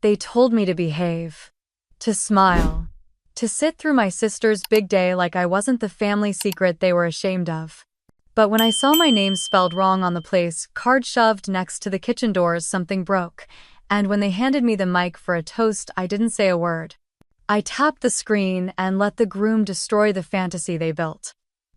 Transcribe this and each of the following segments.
They told me to behave, to smile, to sit through my sister's big day like I wasn't the family secret they were ashamed of. But when I saw my name spelled wrong on the place card shoved next to the kitchen doors, something broke, and when they handed me the mic for a toast, I didn't say a word. I tapped the screen and let the groom destroy the fantasy they built.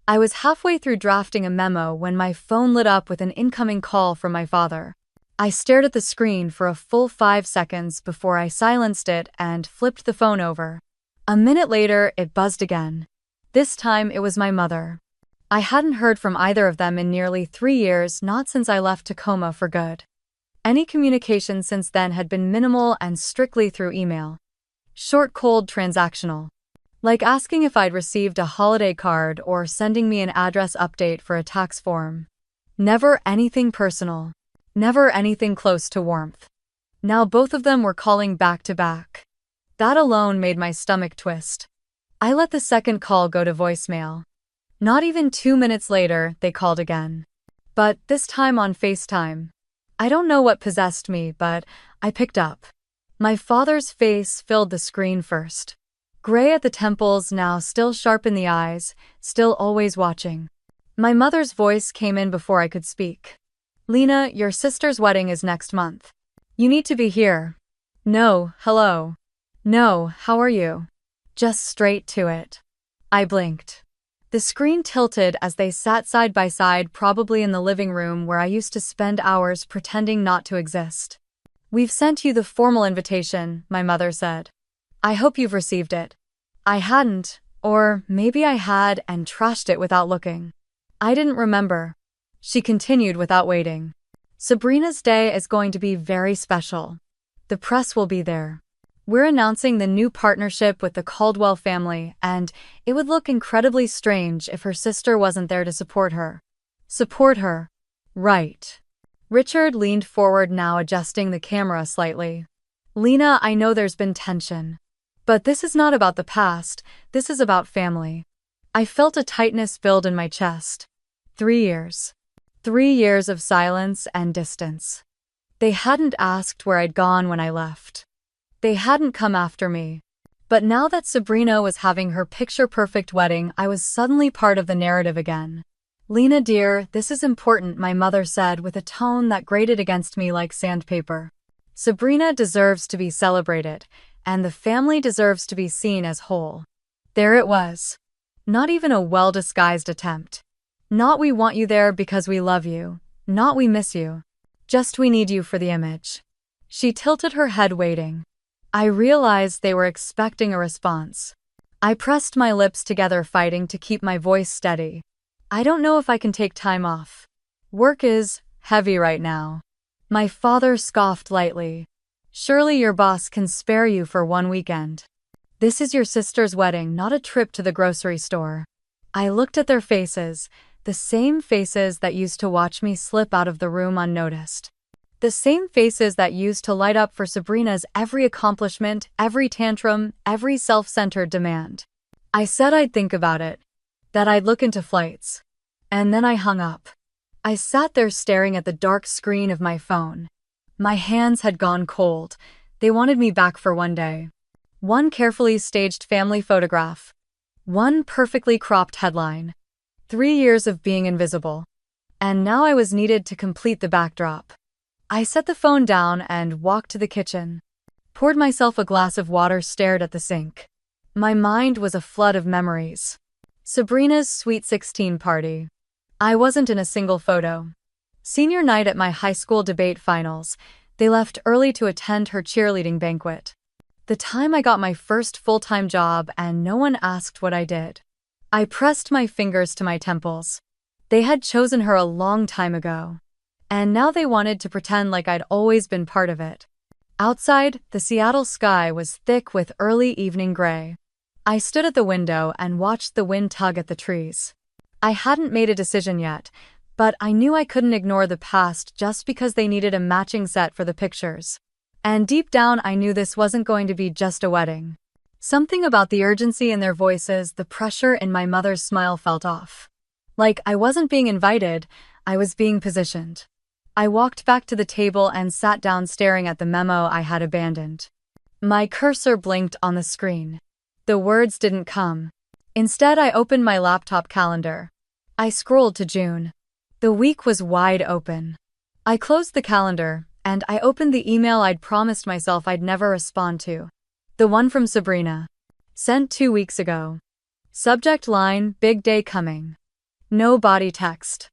I was halfway through drafting a memo when my phone lit up with an incoming call from my father. I stared at the screen for a full 5 seconds before I silenced it and flipped the phone over. A minute later, it buzzed again. This time, it was my mother. I hadn't heard from either of them in nearly 3 years, not since I left Tacoma for good. Any communication since then had been minimal and strictly through email. Short, cold, transactional. Like asking if I'd received a holiday card or sending me an address update for a tax form. Never anything personal. Never anything close to warmth. Now both of them were calling back to back. That alone made my stomach twist. I let the second call go to voicemail. Not even 2 minutes later, they called again. But this time on FaceTime. I don't know what possessed me, but I picked up. My father's face filled the screen first. Gray at the temples, now still sharp in the eyes, still always watching. My mother's voice came in before I could speak. Lena, your sister's wedding is next month. You need to be here. No, hello. No, how are you? Just straight to it. I blinked. The screen tilted as they sat side by side, probably in the living room where I used to spend hours pretending not to exist. We've sent you the formal invitation, my mother said. I hope you've received it. I hadn't, or maybe I had and trashed it without looking. I didn't remember. She continued without waiting. Sabrina's day is going to be very special. The press will be there. We're announcing the new partnership with the Caldwell family, and it would look incredibly strange if her sister wasn't there to support her. Support her. Right. Richard leaned forward, now adjusting the camera slightly. Lena, I know there's been tension. But this is not about the past, this is about family. I felt a tightness build in my chest. 3 years. 3 years of silence and distance. They hadn't asked where I'd gone when I left. They hadn't come after me. But now that Sabrina was having her picture-perfect wedding, I was suddenly part of the narrative again. Lena dear, this is important, my mother said with a tone that grated against me like sandpaper. Sabrina deserves to be celebrated, and the family deserves to be seen as whole. There it was. Not even a well-disguised attempt. Not we want you there because we love you. Not we miss you. Just we need you for the image. She tilted her head, waiting. I realized they were expecting a response. I pressed my lips together, fighting to keep my voice steady. I don't know if I can take time off. Work is heavy right now. My father scoffed lightly. Surely your boss can spare you for one weekend. This is your sister's wedding, not a trip to the grocery store. I looked at their faces, the same faces that used to watch me slip out of the room unnoticed. The same faces that used to light up for Sabrina's every accomplishment, every tantrum, every self-centered demand. I said I'd think about it, that I'd look into flights. And then I hung up. I sat there staring at the dark screen of my phone. My hands had gone cold. They wanted me back for one day. One carefully staged family photograph. One perfectly cropped headline. 3 years of being invisible. And now I was needed to complete the backdrop. I set the phone down and walked to the kitchen. Poured myself a glass of water, stared at the sink. My mind was a flood of memories. Sabrina's sweet 16 party. I wasn't in a single photo. Senior night at my high school debate finals. They left early to attend her cheerleading banquet. The time I got my first full-time job and no one asked what I did. I pressed my fingers to my temples. They had chosen her a long time ago. And now they wanted to pretend like I'd always been part of it. Outside, the Seattle sky was thick with early evening gray. I stood at the window and watched the wind tug at the trees. I hadn't made a decision yet, but I knew I couldn't ignore the past just because they needed a matching set for the pictures. And deep down I knew this wasn't going to be just a wedding. Something about the urgency in their voices, the pressure in my mother's smile felt off. Like I wasn't being invited, I was being positioned. I walked back to the table and sat down staring at the memo I had abandoned. My cursor blinked on the screen. The words didn't come. Instead, I opened my laptop calendar. I scrolled to June. The week was wide open. I closed the calendar, and I opened the email I'd promised myself I'd never respond to. The one from Sabrina. Sent 2 weeks ago. Subject line, big day coming. No body text.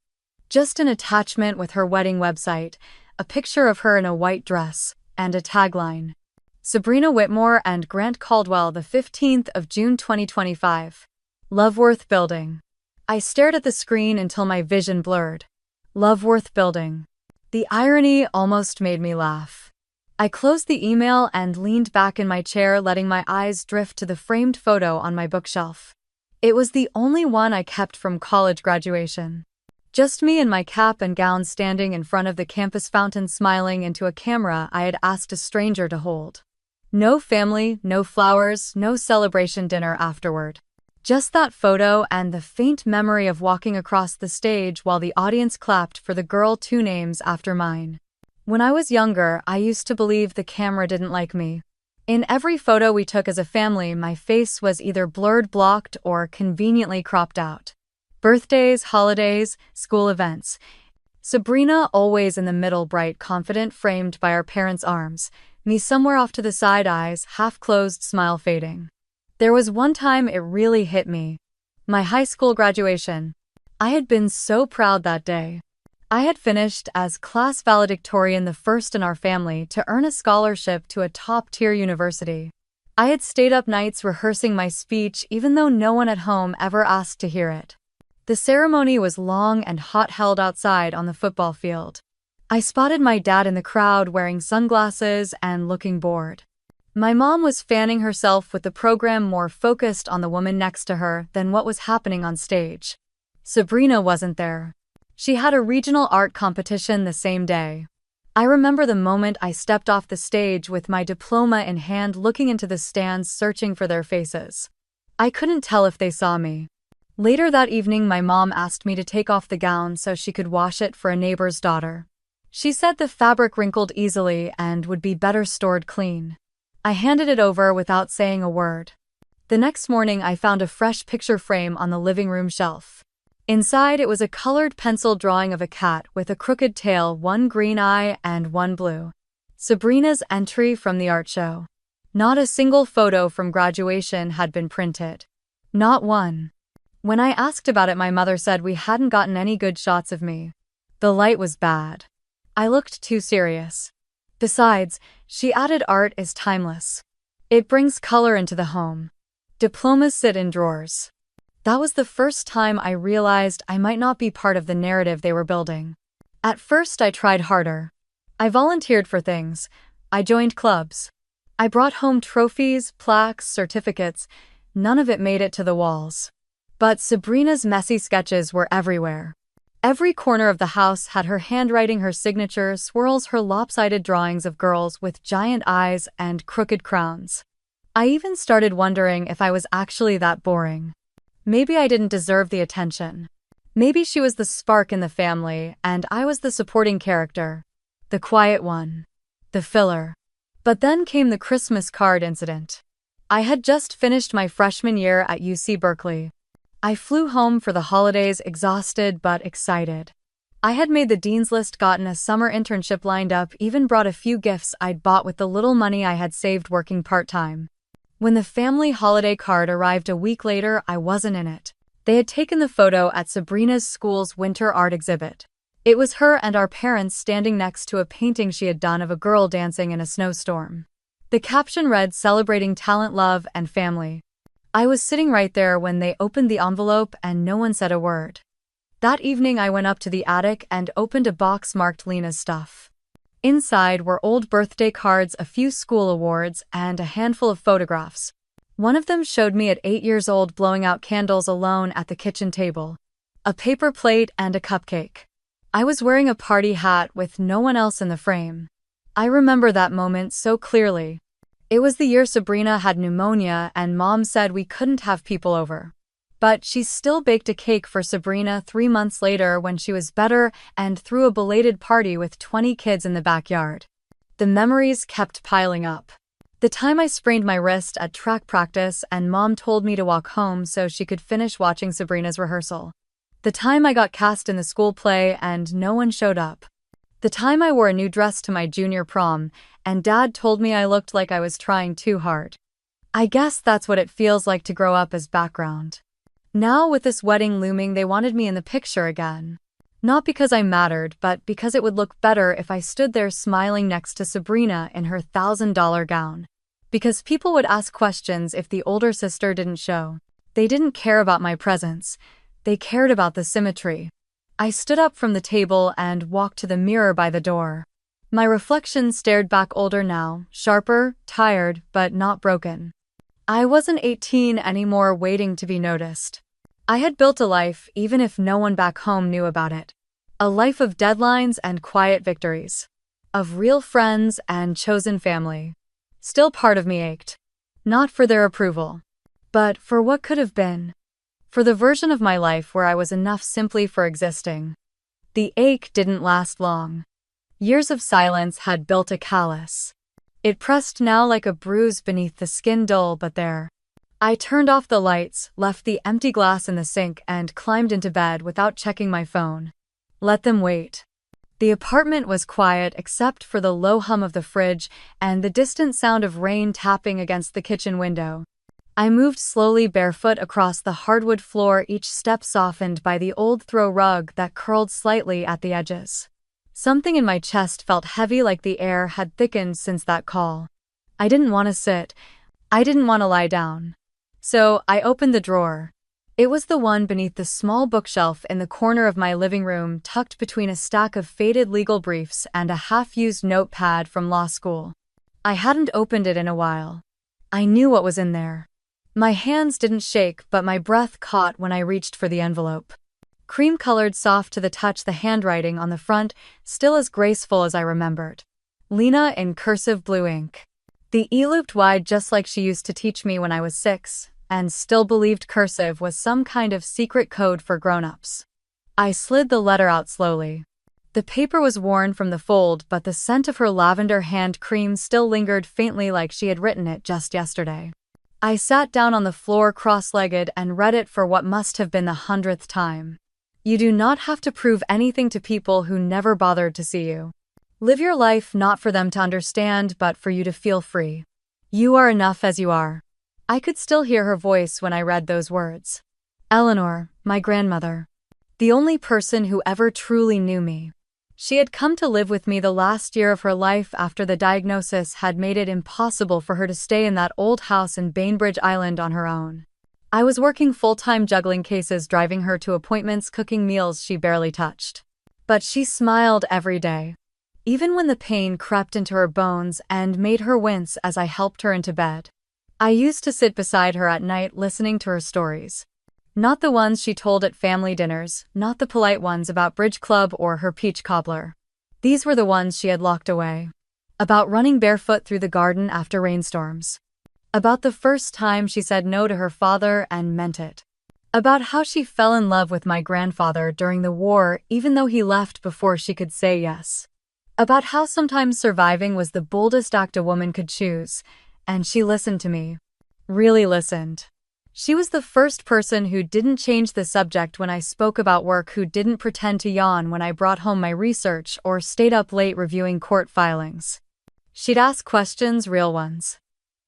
Just an attachment with her wedding website, a picture of her in a white dress, and a tagline. Sabrina Whitmore and Grant Caldwell, the 15th of June 2025. Love worth building. I stared at the screen until my vision blurred. Love worth building. The irony almost made me laugh. I closed the email and leaned back in my chair, letting my eyes drift to the framed photo on my bookshelf. It was the only one I kept from college graduation. Just me in my cap and gown standing in front of the campus fountain smiling into a camera I had asked a stranger to hold. No family, no flowers, no celebration dinner afterward. Just that photo and the faint memory of walking across the stage while the audience clapped for the girl 2 names after mine. When I was younger, I used to believe the camera didn't like me. In every photo we took as a family, my face was either blurred, blocked, or conveniently cropped out. Birthdays, holidays, school events. Sabrina always in the middle, bright, confident, framed by our parents' arms. Me somewhere off to the side, eyes half-closed, smile fading. There was one time it really hit me. My high school graduation. I had been so proud that day. I had finished as class valedictorian, the first in our family to earn a scholarship to a top-tier university. I had stayed up nights rehearsing my speech even though no one at home ever asked to hear it. The ceremony was long and hot, held outside on the football field. I spotted my dad in the crowd wearing sunglasses and looking bored. My mom was fanning herself with the program, more focused on the woman next to her than what was happening on stage. Sabrina wasn't there. She had a regional art competition the same day. I remember the moment I stepped off the stage with my diploma in hand, looking into the stands, searching for their faces. I couldn't tell if they saw me. Later that evening, my mom asked me to take off the gown so she could wash it for a neighbor's daughter. She said the fabric wrinkled easily and would be better stored clean. I handed it over without saying a word. The next morning, I found a fresh picture frame on the living room shelf. Inside, it was a colored pencil drawing of a cat with a crooked tail, one green eye and one blue. Sabrina's entry from the art show. Not a single photo from graduation had been printed. Not one. When I asked about it, my mother said we hadn't gotten any good shots of me. The light was bad. I looked too serious. Besides, she added, art is timeless. It brings color into the home. Diplomas sit in drawers. That was the first time I realized I might not be part of the narrative they were building. At first, I tried harder. I volunteered for things. I joined clubs. I brought home trophies, plaques, certificates. None of it made it to the walls. But Sabrina's messy sketches were everywhere. Every corner of the house had her handwriting, her signature, swirls, her lopsided drawings of girls with giant eyes and crooked crowns. I even started wondering if I was actually that boring. Maybe I didn't deserve the attention. Maybe she was the spark in the family, and I was the supporting character. The quiet one. The filler. But then came the Christmas card incident. I had just finished my freshman year at UC Berkeley. I flew home for the holidays, exhausted but excited. I had made the dean's list, gotten a summer internship lined up, even brought a few gifts I'd bought with the little money I had saved working part-time. When the family holiday card arrived a week later, I wasn't in it. They had taken the photo at Sabrina's school's winter art exhibit. It was her and our parents standing next to a painting she had done of a girl dancing in a snowstorm. The caption read, "Celebrating talent, love, and family." I was sitting right there when they opened the envelope and no one said a word. That evening, I went up to the attic and opened a box marked Lena's stuff. Inside were old birthday cards, a few school awards, and a handful of photographs. One of them showed me at 8 years old blowing out candles alone at the kitchen table. A paper plate and a cupcake. I was wearing a party hat with no one else in the frame. I remember that moment so clearly. It was the year Sabrina had pneumonia and Mom said we couldn't have people over. But she still baked a cake for Sabrina 3 months later when she was better and threw a belated party with 20 kids in the backyard. The memories kept piling up. The time I sprained my wrist at track practice and Mom told me to walk home so she could finish watching Sabrina's rehearsal. The time I got cast in the school play and no one showed up. The time I wore a new dress to my junior prom and Dad told me I looked like I was trying too hard. I guess that's what it feels like to grow up as background. Now with this wedding looming, they wanted me in the picture again. Not because I mattered, but because it would look better if I stood there smiling next to Sabrina in her $1,000 gown. Because people would ask questions if the older sister didn't show. They didn't care about my presence. They cared about the symmetry. I stood up from the table and walked to the mirror by the door. My reflection stared back, older now, sharper, tired, but not broken. I wasn't 18 anymore, waiting to be noticed. I had built a life, even if no one back home knew about it. A life of deadlines and quiet victories. Of real friends and chosen family. Still, part of me ached. Not for their approval, but for what could have been. For the version of my life where I was enough simply for existing. The ache didn't last long. Years of silence had built a callus. It pressed now like a bruise beneath the skin, dull but there. I turned off the lights, left the empty glass in the sink, and climbed into bed without checking my phone. Let them wait. The apartment was quiet except for the low hum of the fridge and the distant sound of rain tapping against the kitchen window. I moved slowly barefoot across the hardwood floor, each step softened by the old throw rug that curled slightly at the edges. Something in my chest felt heavy, like the air had thickened since that call. I didn't want to sit. I didn't want to lie down. So I opened the drawer. It was the one beneath the small bookshelf in the corner of my living room, tucked between a stack of faded legal briefs and a half-used notepad from law school. I hadn't opened it in a while. I knew what was in there. My hands didn't shake, but my breath caught when I reached for the envelope. Cream-colored, soft to the touch, the handwriting on the front, still as graceful as I remembered. Lena in cursive blue ink. The E looped wide just like she used to teach me when I was 6, and still believed cursive was some kind of secret code for grown-ups. I slid the letter out slowly. The paper was worn from the fold, but the scent of her lavender hand cream still lingered faintly, like she had written it just yesterday. I sat down on the floor cross-legged and read it for what must have been the 100th time. You do not have to prove anything to people who never bothered to see you. Live your life not for them to understand, but for you to feel free. You are enough as you are. I could still hear her voice when I read those words. Eleanor, my grandmother. The only person who ever truly knew me. She had come to live with me the last year of her life after the diagnosis had made it impossible for her to stay in that old house in Bainbridge Island on her own. I was working full-time, juggling cases, driving her to appointments, cooking meals she barely touched. But she smiled every day. Even when the pain crept into her bones and made her wince as I helped her into bed. I used to sit beside her at night listening to her stories. Not the ones she told at family dinners, not the polite ones about bridge club or her peach cobbler. These were the ones she had locked away. About running barefoot through the garden after rainstorms. About the first time she said no to her father and meant it. About how she fell in love with my grandfather during the war even though he left before she could say yes. About how sometimes surviving was the boldest act a woman could choose, and she listened to me. Really listened. She was the first person who didn't change the subject when I spoke about work, who didn't pretend to yawn when I brought home my research or stayed up late reviewing court filings. She'd ask questions, real ones.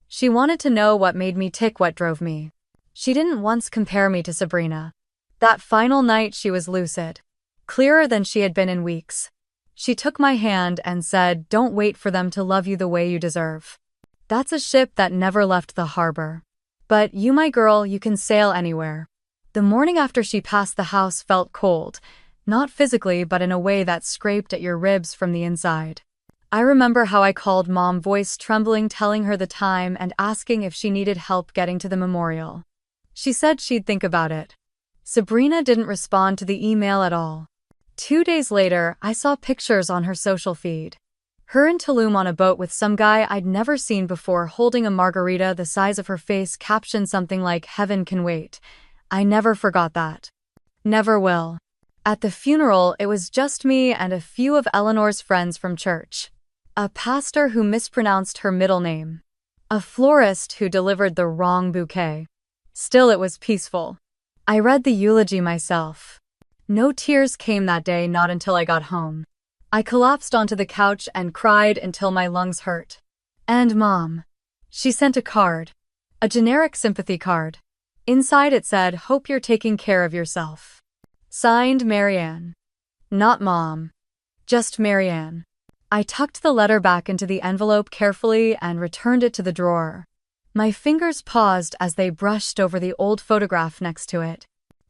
She wanted to know what made me tick, what drove me. She didn't once compare me to Sabrina. That final night she was lucid. Clearer than she had been in weeks. She took my hand and said, "Don't wait for them to love you the way you deserve. That's a ship that never left the harbor. But you, my girl, you can sail anywhere." The morning after she passed, the house felt cold. Not physically, but in a way that scraped at your ribs from the inside. I remember how I called Mom, voice trembling, telling her the time and asking if she needed help getting to the memorial. She said she'd think about it. Sabrina didn't respond to the email at all. 2 days later, I saw pictures on her social feed. Her in Tulum on a boat with some guy I'd never seen before, holding a margarita the size of her face, captioned something like "Heaven can wait." I never forgot that. Never will. At the funeral, it was just me and a few of Eleanor's friends from church. A pastor who mispronounced her middle name. A florist who delivered the wrong bouquet. Still, it was peaceful. I read the eulogy myself. No tears came that day, not until I got home. I collapsed onto the couch and cried until my lungs hurt. And Mom. She sent a card. A generic sympathy card. Inside it said, "Hope you're taking care of yourself." Signed, Marianne. Not Mom. Just Marianne. I tucked the letter back into the envelope carefully and returned it to the drawer. My fingers paused as they brushed over the old photograph next to it.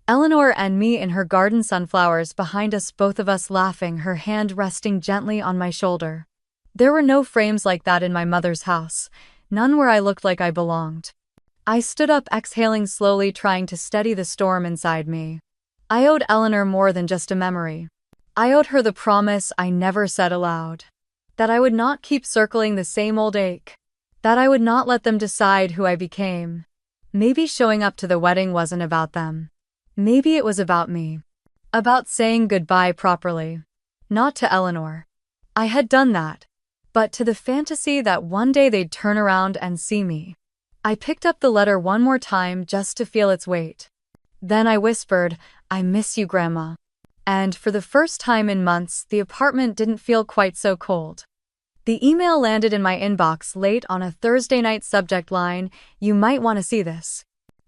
Eleanor and me in her garden sunflowers behind us, both of us laughing, her hand resting gently on my shoulder. There were no frames like that in my mother's house, none where I looked like I belonged. I stood up, exhaling slowly, trying to steady the storm inside me. I owed Eleanor more than just a memory. I owed her the promise I never said aloud. That I would not keep circling the same old ache. That I would not let them decide who I became. Maybe showing up to the wedding wasn't about them. Maybe it was about me. About saying goodbye properly. Not to Eleanor. I had done that. But to the fantasy that one day they'd turn around and see me. I picked up the letter one more time just to feel its weight. Then I whispered, "I miss you, Grandma." And for the first time in months, the apartment didn't feel quite so cold. The email landed in my inbox late on a Thursday night, subject line, "You might want to see this."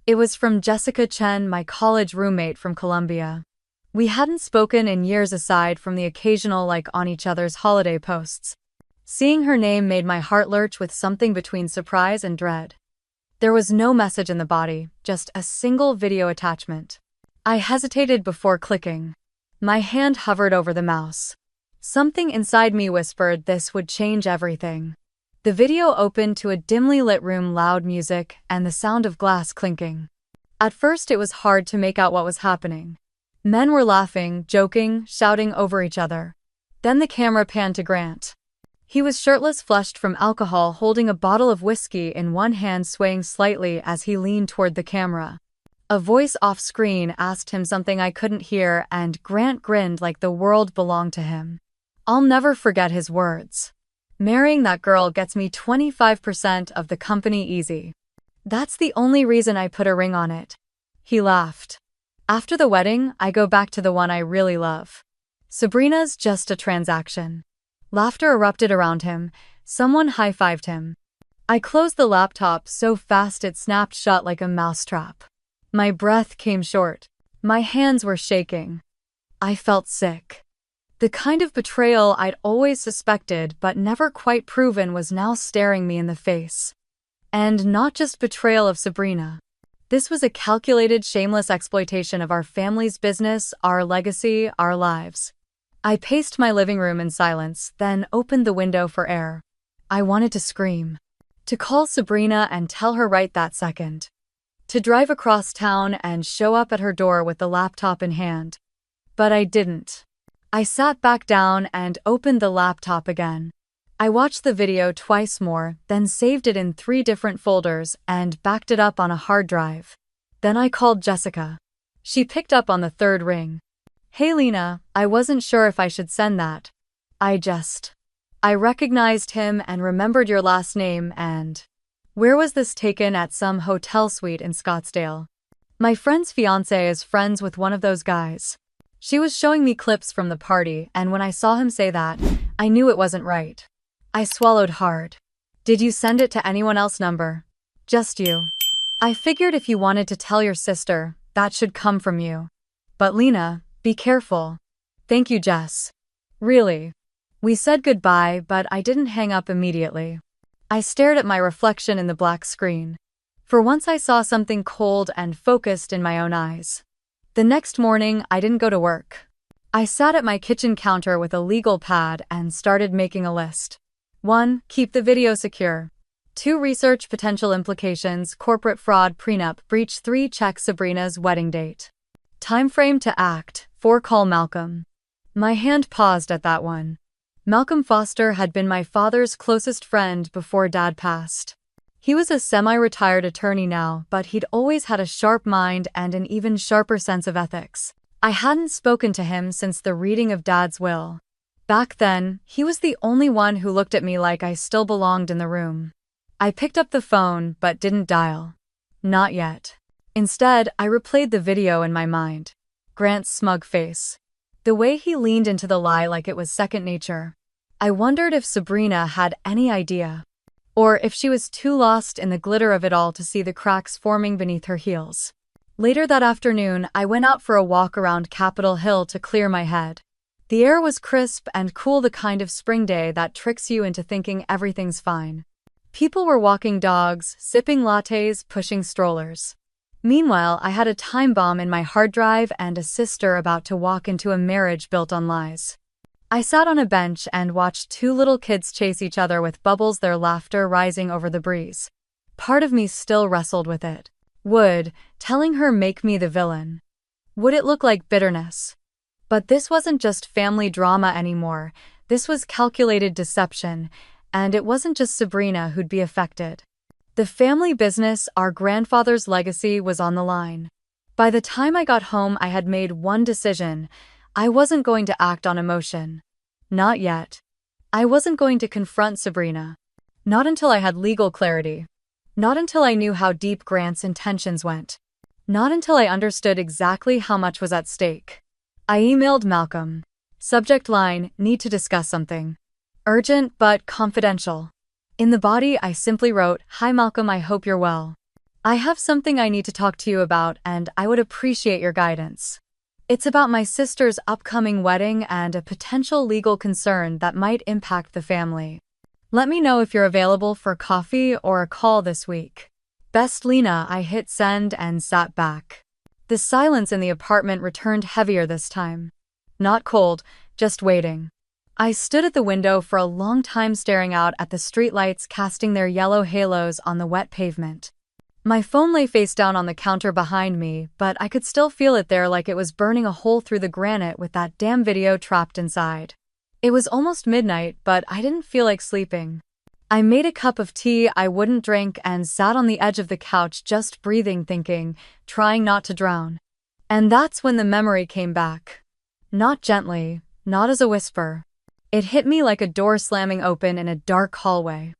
It was from Jessica Chen, my college roommate from Columbia. We hadn't spoken in years aside from the occasional like on each other's holiday posts. Seeing her name made my heart lurch with something between surprise and dread. There was no message in the body, just a single video attachment. I hesitated before clicking. My hand hovered over the mouse. Something inside me whispered this would change everything. The video opened to a dimly lit room, loud music, and the sound of glass clinking. At first it was hard to make out what was happening. Men were laughing, joking, shouting over each other. Then the camera panned to Grant. He was shirtless, flushed from alcohol, holding a bottle of whiskey in one hand, swaying slightly as he leaned toward the camera. A voice off-screen asked him something I couldn't hear, and Grant grinned like the world belonged to him. I'll never forget his words. "Marrying that girl gets me 25% of the company easy. That's the only reason I put a ring on it." He laughed. "After the wedding, I go back to the one I really love. Sabrina's just a transaction." Laughter erupted around him. Someone high-fived him. I closed the laptop so fast it snapped shut like a mousetrap. My breath came short. My hands were shaking. I felt sick. The kind of betrayal I'd always suspected but never quite proven was now staring me in the face. And not just betrayal of Sabrina. This was a calculated, shameless exploitation of our family's business, our legacy, our lives. I paced my living room in silence, then opened the window for air. I wanted to scream. To call Sabrina and tell her right that second. To drive across town and show up at her door with the laptop in hand. But I didn't. I sat back down and opened the laptop again. I watched the video twice more, then saved it in 3 different folders and backed it up on a hard drive. Then I called Jessica. She picked up on the 3rd ring. "Hey Lena, I wasn't sure if I should send that. I recognized him and remembered your last name and... Where was this taken? At some hotel suite in Scottsdale. My friend's fiancé is friends with one of those guys." She was showing me clips from the party, and when I saw him say that, I knew it wasn't right. I swallowed hard. "Did you send it to anyone else number?" "Just you. I figured if you wanted to tell your sister, that should come from you. But Lena, be careful." "Thank you, Jess. Really." We said goodbye, but I didn't hang up immediately. I stared at my reflection in the black screen. For once I saw something cold and focused in my own eyes. The next morning, I didn't go to work. I sat at my kitchen counter with a legal pad and started making a list. 1. Keep the video secure. 2. Research potential implications, corporate fraud, prenup, breach. 3. Check Sabrina's wedding date. Timeframe to act. 4. Call Malcolm. My hand paused at that one. Malcolm Foster had been my father's closest friend before Dad passed. He was a semi-retired attorney now, but he'd always had a sharp mind and an even sharper sense of ethics. I hadn't spoken to him since the reading of Dad's will. Back then, he was the only one who looked at me like I still belonged in the room. I picked up the phone, but didn't dial. Not yet. Instead, I replayed the video in my mind. Grant's smug face. The way he leaned into the lie like it was second nature. I wondered if Sabrina had any idea. Or if she was too lost in the glitter of it all to see the cracks forming beneath her heels. Later that afternoon, I went out for a walk around Capitol Hill to clear my head. The air was crisp and cool, the kind of spring day that tricks you into thinking everything's fine. People were walking dogs, sipping lattes, pushing strollers. Meanwhile, I had a time bomb in my hard drive and a sister about to walk into a marriage built on lies. I sat on a bench and watched two little kids chase each other with bubbles, their laughter rising over the breeze. Part of me still wrestled with it. Would telling her make me the villain? Would it look like bitterness? But this wasn't just family drama anymore, this was calculated deception, and it wasn't just Sabrina who'd be affected. The family business, our grandfather's legacy, was on the line. By the time I got home, I had made one decision. I wasn't going to act on emotion. Not yet. I wasn't going to confront Sabrina. Not until I had legal clarity. Not until I knew how deep Grant's intentions went. Not until I understood exactly how much was at stake. I emailed Malcolm. Subject line, need to discuss something. Urgent but confidential. In the body, I simply wrote, "Hi Malcolm, I hope you're well. I have something I need to talk to you about and I would appreciate your guidance. It's about my sister's upcoming wedding and a potential legal concern that might impact the family. Let me know if you're available for coffee or a call this week. Best Lena." I hit send and sat back. The silence in the apartment returned heavier this time. Not cold, just waiting. I stood at the window for a long time, staring out at the streetlights casting their yellow halos on the wet pavement. My phone lay face down on the counter behind me, but I could still feel it there, like it was burning a hole through the granite with that damn video trapped inside. It was almost midnight, but I didn't feel like sleeping. I made a cup of tea I wouldn't drink and sat on the edge of the couch, just breathing, thinking, trying not to drown. And that's when the memory came back. Not gently, not as a whisper. It hit me like a door slamming open in a dark hallway.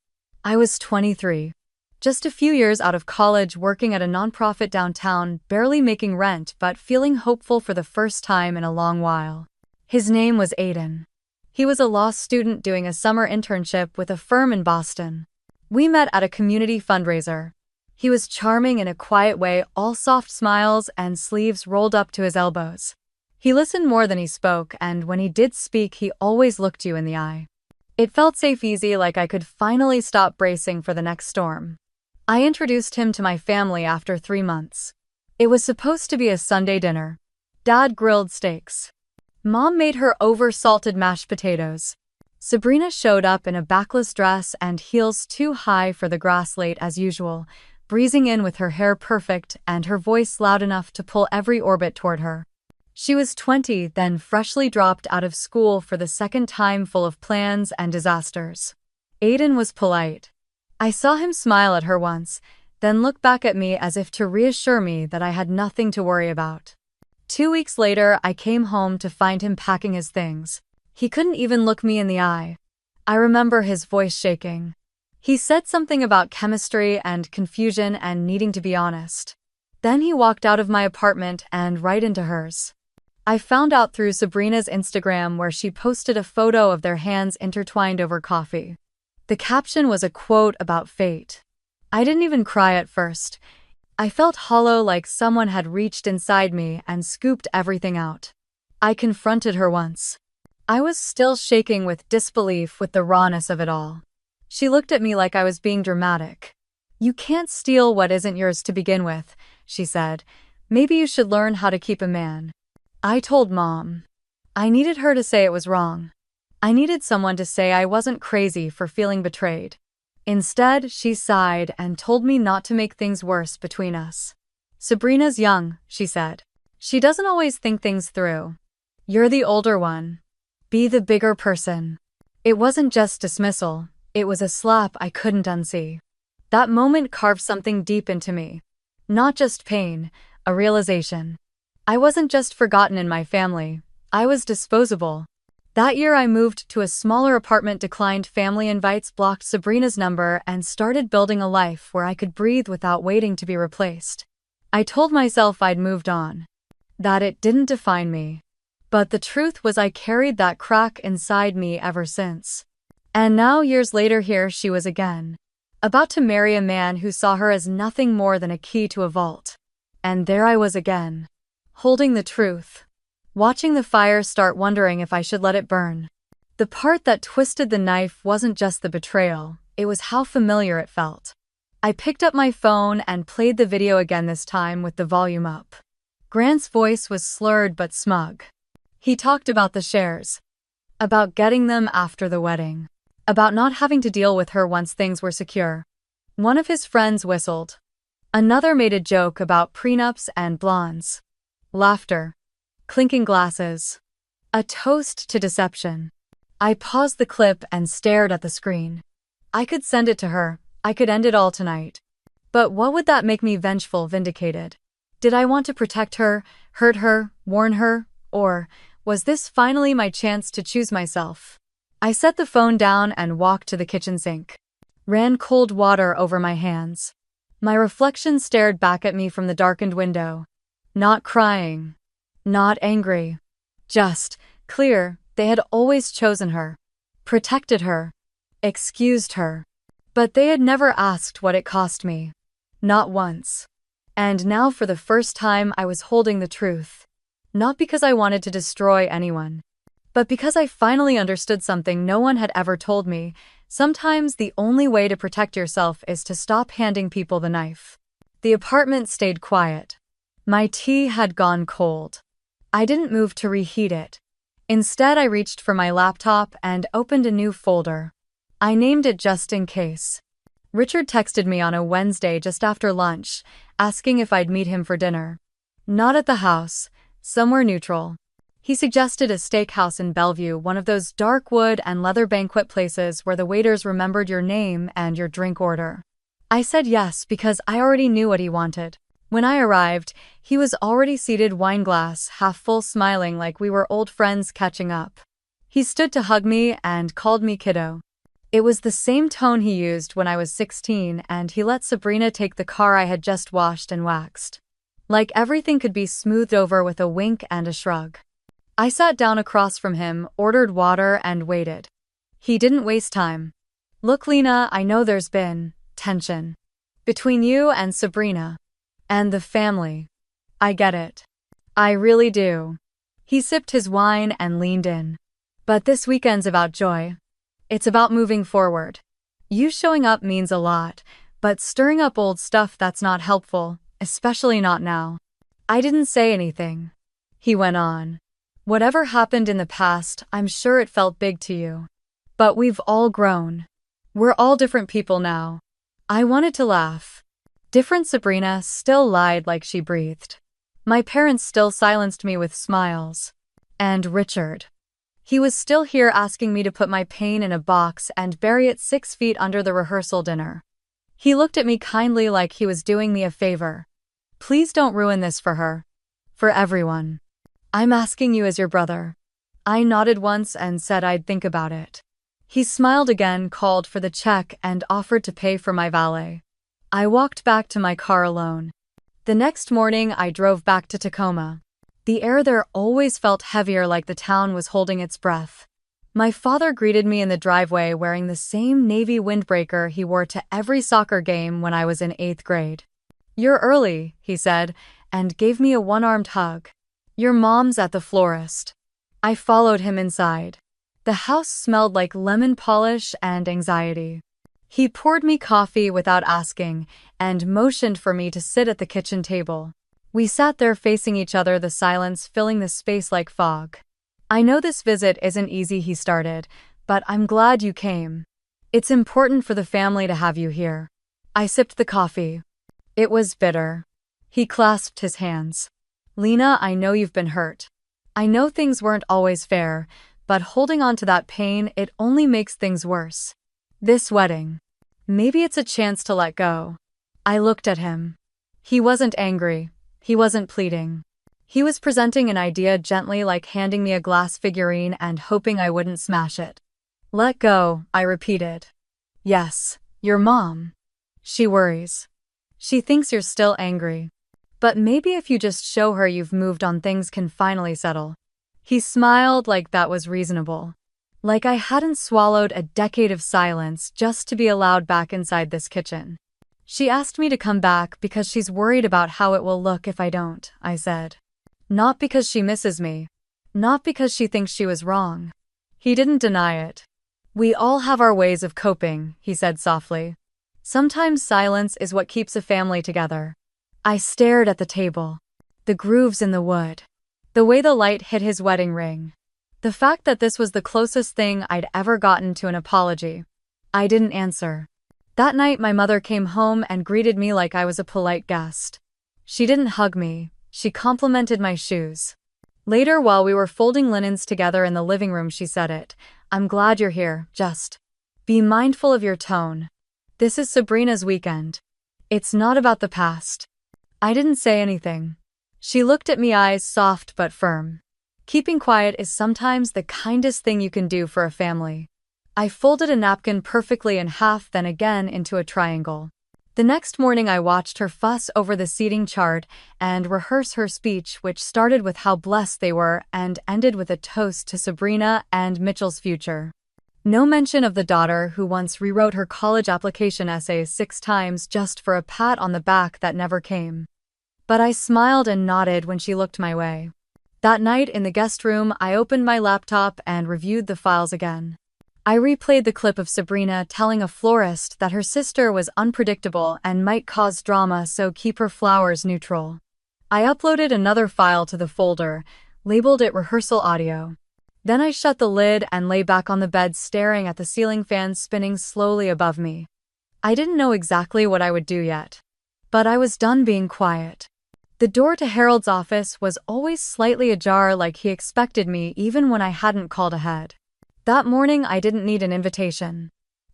I was 23. Just a few years out of college, working at a nonprofit downtown, barely making rent but feeling hopeful for the first time in a long while. His name was Aiden. He was a law student doing a summer internship with a firm in Boston. We met at a community fundraiser. He was charming in a quiet way, all soft smiles and sleeves rolled up to his elbows. He listened more than he spoke, and when he did speak, he always looked you in the eye. It felt safe, easy, like I could finally stop bracing for the next storm. I introduced him to my family after 3 months. It was supposed to be a Sunday dinner. Dad grilled steaks. Mom made her over-salted mashed potatoes. Sabrina showed up in a backless dress and heels too high for the grass, late as usual, breezing in with her hair perfect and her voice loud enough to pull every orbit toward her. She was 20, then freshly dropped out of school for the second time, full of plans and disasters. Aiden was polite. I saw him smile at her once, then look back at me as if to reassure me that I had nothing to worry about. 2 weeks later, I came home to find him packing his things. He couldn't even look me in the eye. I remember his voice shaking. He said something about chemistry and confusion and needing to be honest. Then he walked out of my apartment and right into hers. I found out through Sabrina's Instagram, where she posted a photo of their hands intertwined over coffee. The caption was a quote about fate. I didn't even cry at first. I felt hollow, like someone had reached inside me and scooped everything out. I confronted her once. I was still shaking with disbelief with the rawness of it all. She looked at me like I was being dramatic. "You can't steal what isn't yours to begin with," she said. "Maybe you should learn how to keep a man." I told Mom. I needed her to say it was wrong. I needed someone to say I wasn't crazy for feeling betrayed. Instead, she sighed and told me not to make things worse between us. "Sabrina's young," she said. "She doesn't always think things through. You're the older one. Be the bigger person." It wasn't just dismissal, it was a slap I couldn't unsee. That moment carved something deep into me. Not just pain, a realization. I wasn't just forgotten in my family, I was disposable. That year I moved to a smaller apartment, declined family invites, blocked Sabrina's number, and started building a life where I could breathe without waiting to be replaced. I told myself I'd moved on, that it didn't define me. But the truth was I carried that crack inside me ever since. And now, years later, here she was again, about to marry a man who saw her as nothing more than a key to a vault. And there I was again, holding the truth, watching the fire start, wondering if I should let it burn. The part that twisted the knife wasn't just the betrayal, it was how familiar it felt. I picked up my phone and played the video again, this time with the volume up. Grant's voice was slurred but smug. He talked about the shares, about getting them after the wedding, about not having to deal with her once things were secure. One of his friends whistled. Another made a joke about prenups and blondes. Laughter. Clinking glasses. A toast to deception. I paused the clip and stared at the screen. I could send it to her. I could end it all tonight. But what would that make me? Vengeful, vindicated? Did I want to protect her, hurt her, warn her? Or was this finally my chance to choose myself? I set the phone down and walked to the kitchen sink. Ran cold water over my hands. My reflection stared back at me from the darkened window. Not crying. Not angry. Just clear. They had always chosen her. Protected her. Excused her. But they had never asked what it cost me. Not once. And now, for the first time, I was holding the truth. Not because I wanted to destroy anyone, but because I finally understood something no one had ever told me. Sometimes the only way to protect yourself is to stop handing people the knife. The apartment stayed quiet. My tea had gone cold. I didn't move to reheat it. Instead, I reached for my laptop and opened a new folder. I named it Just in Case. Richard texted me on a Wednesday just after lunch, asking if I'd meet him for dinner. Not at the house. Somewhere neutral. He suggested a steakhouse in Bellevue, one of those dark wood and leather banquet places where the waiters remembered your name and your drink order. I said yes because I already knew what he wanted. When I arrived, he was already seated, wineglass half full, smiling like we were old friends catching up. He stood to hug me and called me kiddo. It was the same tone he used when I was 16, and he let Sabrina take the car I had just washed and waxed. Like everything could be smoothed over with a wink and a shrug. I sat down across from him, ordered water, and waited. He didn't waste time. Look, Lena, I know there's been tension between you and Sabrina. And the family. I get it. I really do. He sipped his wine and leaned in. But this weekend's about joy. It's about moving forward. You showing up means a lot, but stirring up old stuff, that's not helpful. Especially not now. I didn't say anything. He went on. Whatever happened in the past, I'm sure it felt big to you. But we've all grown. We're all different people now. I wanted to laugh. Different. Sabrina still lied like she breathed. My parents still silenced me with smiles. And Richard. He was still here, asking me to put my pain in a box and bury it 6 feet under the rehearsal dinner. He looked at me kindly like he was doing me a favor. Please don't ruin this for her. For everyone. I'm asking you as your brother. I nodded once and said I'd think about it. He smiled again, called for the check, and offered to pay for my valet. I walked back to my car alone. The next morning, I drove back to Tacoma. The air there always felt heavier, like the town was holding its breath. My father greeted me in the driveway wearing the same navy windbreaker he wore to every soccer game when I was in 8th grade. "You're early," he said, and gave me a one-armed hug. "Your mom's at the florist." I followed him inside. The house smelled like lemon polish and anxiety. He poured me coffee without asking and motioned for me to sit at the kitchen table. We sat there facing each other, the silence filling the space like fog. "I know this visit isn't easy," he started, "but I'm glad you came. It's important for the family to have you here." I sipped the coffee. It was bitter. He clasped his hands. "Lena, I know you've been hurt. I know things weren't always fair, but holding on to that pain, it only makes things worse. This wedding. Maybe it's a chance to let go. I looked at him. He wasn't angry. He wasn't pleading. He was presenting an idea gently, like handing me a glass figurine and hoping I wouldn't smash it. Let go, I repeated. Yes, your mom. She worries. She thinks you're still angry. But maybe if you just show her you've moved on, things can finally settle. He smiled like that was reasonable. Like I hadn't swallowed a decade of silence just to be allowed back inside this kitchen. She asked me to come back because she's worried about how it will look if I don't, I said. Not because she misses me. Not because she thinks she was wrong. He didn't deny it. We all have our ways of coping, he said softly. Sometimes silence is what keeps a family together. I stared at the table. The grooves in the wood. The way the light hit his wedding ring. The fact that this was the closest thing I'd ever gotten to an apology. I didn't answer. That night my mother came home and greeted me like I was a polite guest. She didn't hug me. She complimented my shoes. Later, while we were folding linens together in the living room, she said it. I'm glad you're here, just be mindful of your tone. This is Sabrina's weekend. It's not about the past. I didn't say anything. She looked at me, eyes soft but firm. Keeping quiet is sometimes the kindest thing you can do for a family. I folded a napkin perfectly in half, then again into a triangle. The next morning I watched her fuss over the seating chart and rehearse her speech, which started with how blessed they were and ended with a toast to Sabrina and Mitchell's future. No mention of the daughter who once rewrote her college application essays 6 times just for a pat on the back that never came. But I smiled and nodded when she looked my way. That night in the guest room, I opened my laptop and reviewed the files again. I replayed the clip of Sabrina telling a florist that her sister was unpredictable and might cause drama, so keep her flowers neutral. I uploaded another file to the folder, labeled it rehearsal audio. Then I shut the lid and lay back on the bed staring at the ceiling fan spinning slowly above me. I didn't know exactly what I would do yet. But I was done being quiet. The door to Harold's office was always slightly ajar, like he expected me even when I hadn't called ahead. That morning I didn't need an invitation.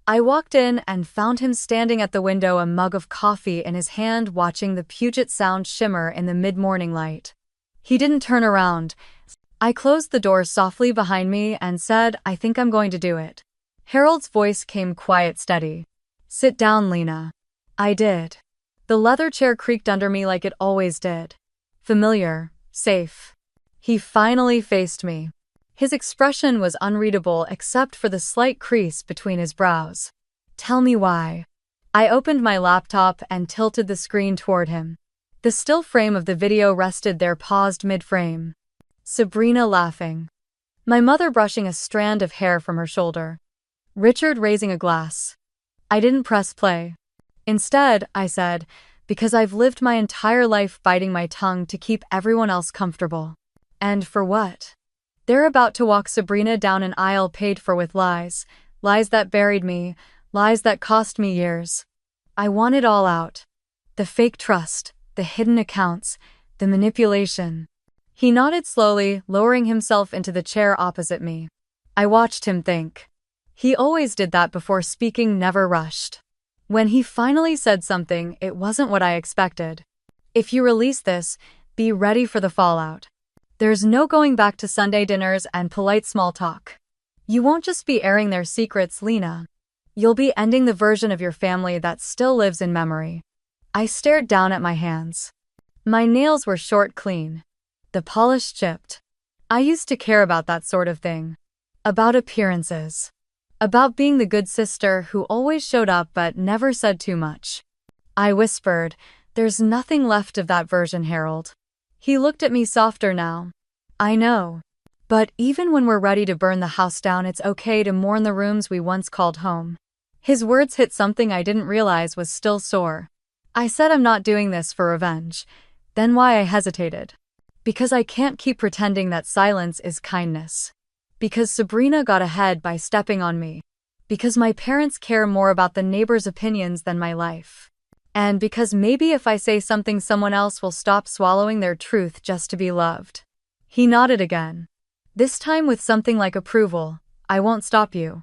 I walked in and found him standing at the window, a mug of coffee in his hand, watching the Puget Sound shimmer in the mid-morning light. He didn't turn around. I closed the door softly behind me and said, I think I'm going to do it. Harold's voice came quiet, steady. Sit down, Lena. I did. The leather chair creaked under me like it always did. Familiar, safe. He finally faced me. His expression was unreadable except for the slight crease between his brows. Tell me why. I opened my laptop and tilted the screen toward him. The still frame of the video rested there, paused mid-frame. Sabrina laughing. My mother brushing a strand of hair from her shoulder. Richard raising a glass. I didn't press play. Instead, I said, because I've lived my entire life biting my tongue to keep everyone else comfortable. And for what? They're about to walk Sabrina down an aisle paid for with lies. Lies that buried me. Lies that cost me years. I want it all out. The fake trust, the hidden accounts, the manipulation. He nodded slowly, lowering himself into the chair opposite me. I watched him think. He always did that before speaking, never rushed. When he finally said something, it wasn't what I expected. If you release this, be ready for the fallout. There's no going back to Sunday dinners and polite small talk. You won't just be airing their secrets, Lena. You'll be ending the version of your family that still lives in memory. I stared down at my hands. My nails were short, clean. The polish chipped. I used to care about that sort of thing. About appearances. About being the good sister who always showed up but never said too much. I whispered, there's nothing left of that version, Harold. He looked at me softer now. I know. But even when we're ready to burn the house down, it's okay to mourn the rooms we once called home. His words hit something I didn't realize was still sore. I said I'm not doing this for revenge. Then why? I hesitated. Because I can't keep pretending that silence is kindness. Because Sabrina got ahead by stepping on me. Because my parents care more about the neighbors' opinions than my life. And because maybe if I say something, someone else will stop swallowing their truth just to be loved. He nodded again. This time with something like approval. I won't stop you.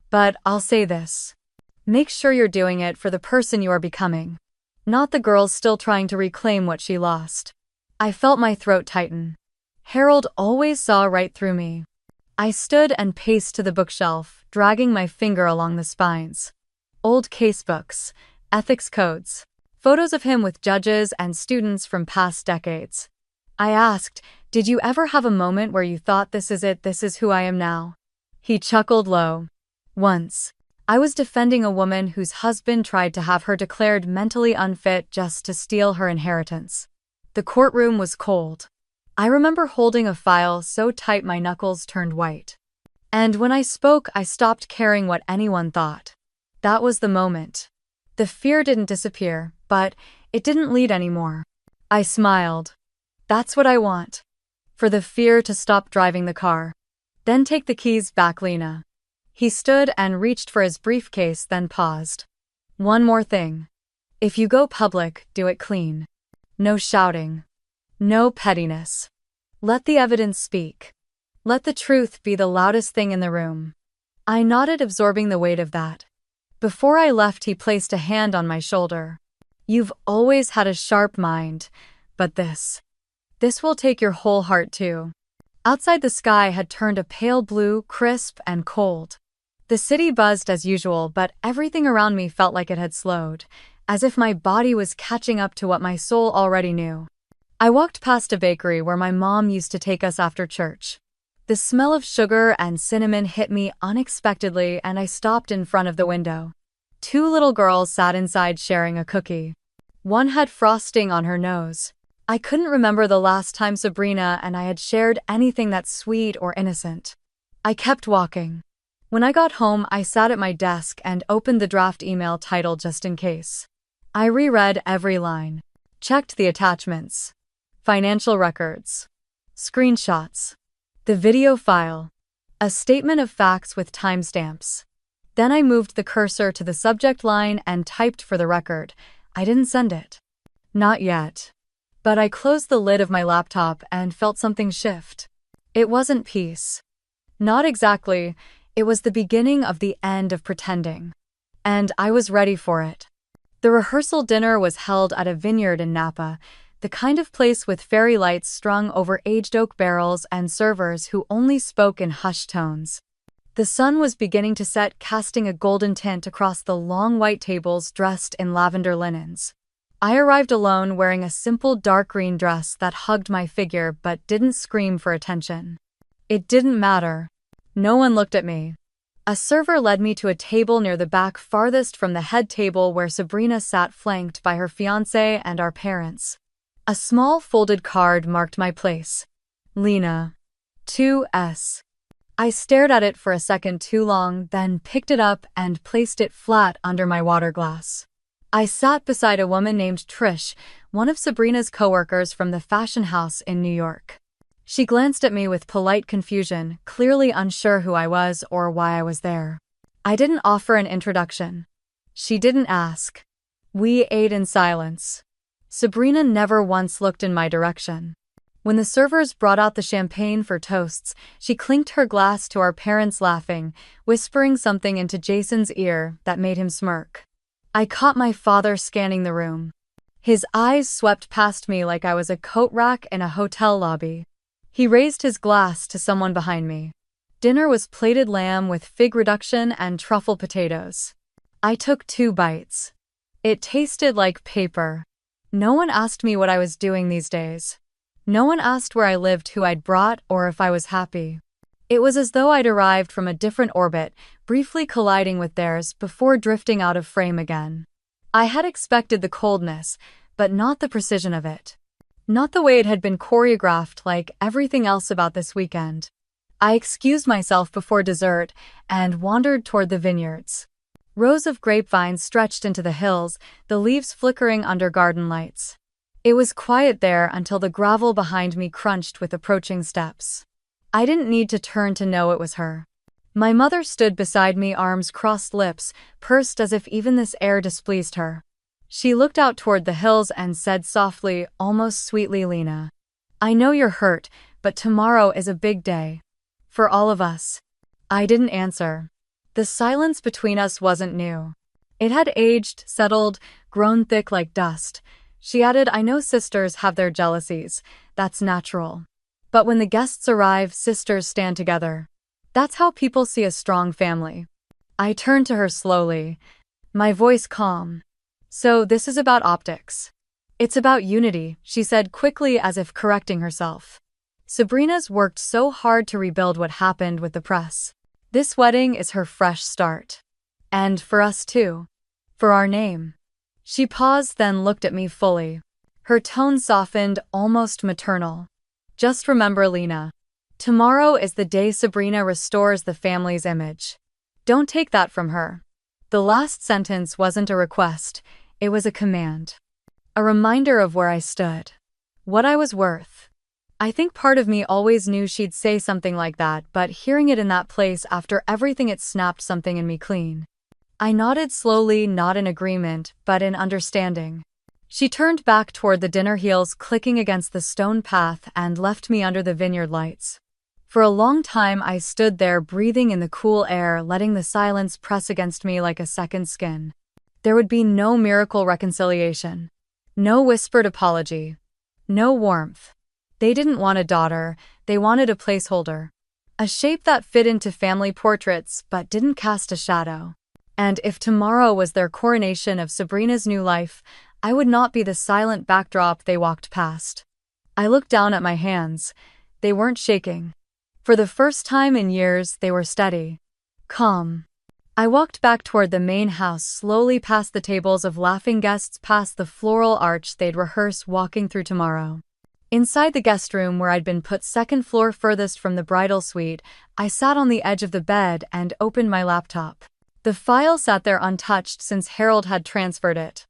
But I'll say this. Make sure you're doing it for the person you are becoming, not the girl still trying to reclaim what she lost. I felt my throat tighten. Harold always saw right through me. I stood and paced to the bookshelf, dragging my finger along the spines. Old casebooks, ethics codes, photos of him with judges and students from past decades. I asked, "Did you ever have a moment where you thought this is it, this is who I am now?" He chuckled low. Once. I was defending a woman whose husband tried to have her declared mentally unfit just to steal her inheritance. The courtroom was cold. I remember holding a file so tight my knuckles turned white. And when I spoke, I stopped caring what anyone thought. That was the moment. The fear didn't disappear, but it didn't lead anymore. I smiled. That's what I want. For the fear to stop driving the car. Then take the keys back, Lena. He stood and reached for his briefcase, then paused. One more thing. If you go public, do it clean. No shouting. No pettiness. Let the evidence speak. Let the truth be the loudest thing in the room. I nodded, absorbing the weight of that. Before I left, he placed a hand on my shoulder. You've always had a sharp mind, but this will take your whole heart too. Outside, the sky had turned a pale blue, crisp and cold. The city buzzed as usual, but everything around me felt like it had slowed, as if my body was catching up to what my soul already knew. I walked past a bakery where my mom used to take us after church. The smell of sugar and cinnamon hit me unexpectedly, and I stopped in front of the window. Two little girls sat inside sharing a cookie. One had frosting on her nose. I couldn't remember the last time Sabrina and I had shared anything that sweet or innocent. I kept walking. When I got home, I sat at my desk and opened the draft email title just in case. I reread every line, checked the attachments, financial records, screenshots, the video file, a statement of facts with timestamps. Then I moved the cursor to the subject line and typed, "For the record, I didn't send it." Not yet. But I closed the lid of my laptop and felt something shift. It wasn't peace. Not exactly. It was the beginning of the end of pretending. And I was ready for it. The rehearsal dinner was held at a vineyard in Napa, the kind of place with fairy lights strung over aged oak barrels and servers who only spoke in hushed tones. The sun was beginning to set, casting a golden tint across the long white tables dressed in lavender linens. I arrived alone, wearing a simple dark green dress that hugged my figure but didn't scream for attention. It didn't matter. No one looked at me. A server led me to a table near the back, farthest from the head table, where Sabrina sat, flanked by her fiancé and our parents. A small folded card marked my place. Lena. 2S. I stared at it for a second too long, then picked it up and placed it flat under my water glass. I sat beside a woman named Trish, one of Sabrina's coworkers from the fashion house in New York. She glanced at me with polite confusion, clearly unsure who I was or why I was there. I didn't offer an introduction. She didn't ask. We ate in silence. Sabrina never once looked in my direction. When the servers brought out the champagne for toasts, she clinked her glass to our parents, laughing, whispering something into Jason's ear that made him smirk. I caught my father scanning the room. His eyes swept past me like I was a coat rack in a hotel lobby. He raised his glass to someone behind me. Dinner was plated lamb with fig reduction and truffle potatoes. I took 2 bites. It tasted like paper. No one asked me what I was doing these days. No one asked where I lived, who I'd brought, or if I was happy. It was as though I'd arrived from a different orbit, briefly colliding with theirs before drifting out of frame again. I had expected the coldness, but not the precision of it. Not the way it had been choreographed like everything else about this weekend. I excused myself before dessert and wandered toward the vineyards. Rows of grapevines stretched into the hills, the leaves flickering under garden lights. It was quiet there until the gravel behind me crunched with approaching steps. I didn't need to turn to know it was her. My mother stood beside me, arms crossed, lips pursed as if even this air displeased her. She looked out toward the hills and said softly, almost sweetly, "Lena, I know you're hurt, but tomorrow is a big day. For all of us." I didn't answer. The silence between us wasn't new. It had aged, settled, grown thick like dust. She added, I know sisters have their jealousies. That's natural. But when the guests arrive, sisters stand together. That's how people see a strong family. I turned to her slowly, my voice calm. So this is about optics. It's about unity, she said quickly as if correcting herself. Sabrina's worked so hard to rebuild what happened with the press. This wedding is her fresh start. And for us too. For our name. She paused, then looked at me fully. Her tone softened, almost maternal. Just remember, Lena. Tomorrow is the day Sabrina restores the family's image. Don't take that from her. The last sentence wasn't a request, it was a command. A reminder of where I stood. What I was worth. I think part of me always knew she'd say something like that, but hearing it in that place after everything, it snapped something in me clean. I nodded slowly, not in agreement, but in understanding. She turned back toward the dinner, heels clicking against the stone path, and left me under the vineyard lights. For a long time I stood there, breathing in the cool air, letting the silence press against me like a second skin. There would be no miracle reconciliation. No whispered apology. No warmth. They didn't want a daughter, they wanted a placeholder. A shape that fit into family portraits but didn't cast a shadow. And if tomorrow was their coronation of Sabrina's new life, I would not be the silent backdrop they walked past. I looked down at my hands. They weren't shaking. For the first time in years, they were steady. Calm. I walked back toward the main house, slowly past the tables of laughing guests, past the floral arch they'd rehearse walking through tomorrow. Inside the guest room, where I'd been put second floor furthest from the bridal suite, I sat on the edge of the bed and opened my laptop. The file sat there untouched since Harold had transferred it.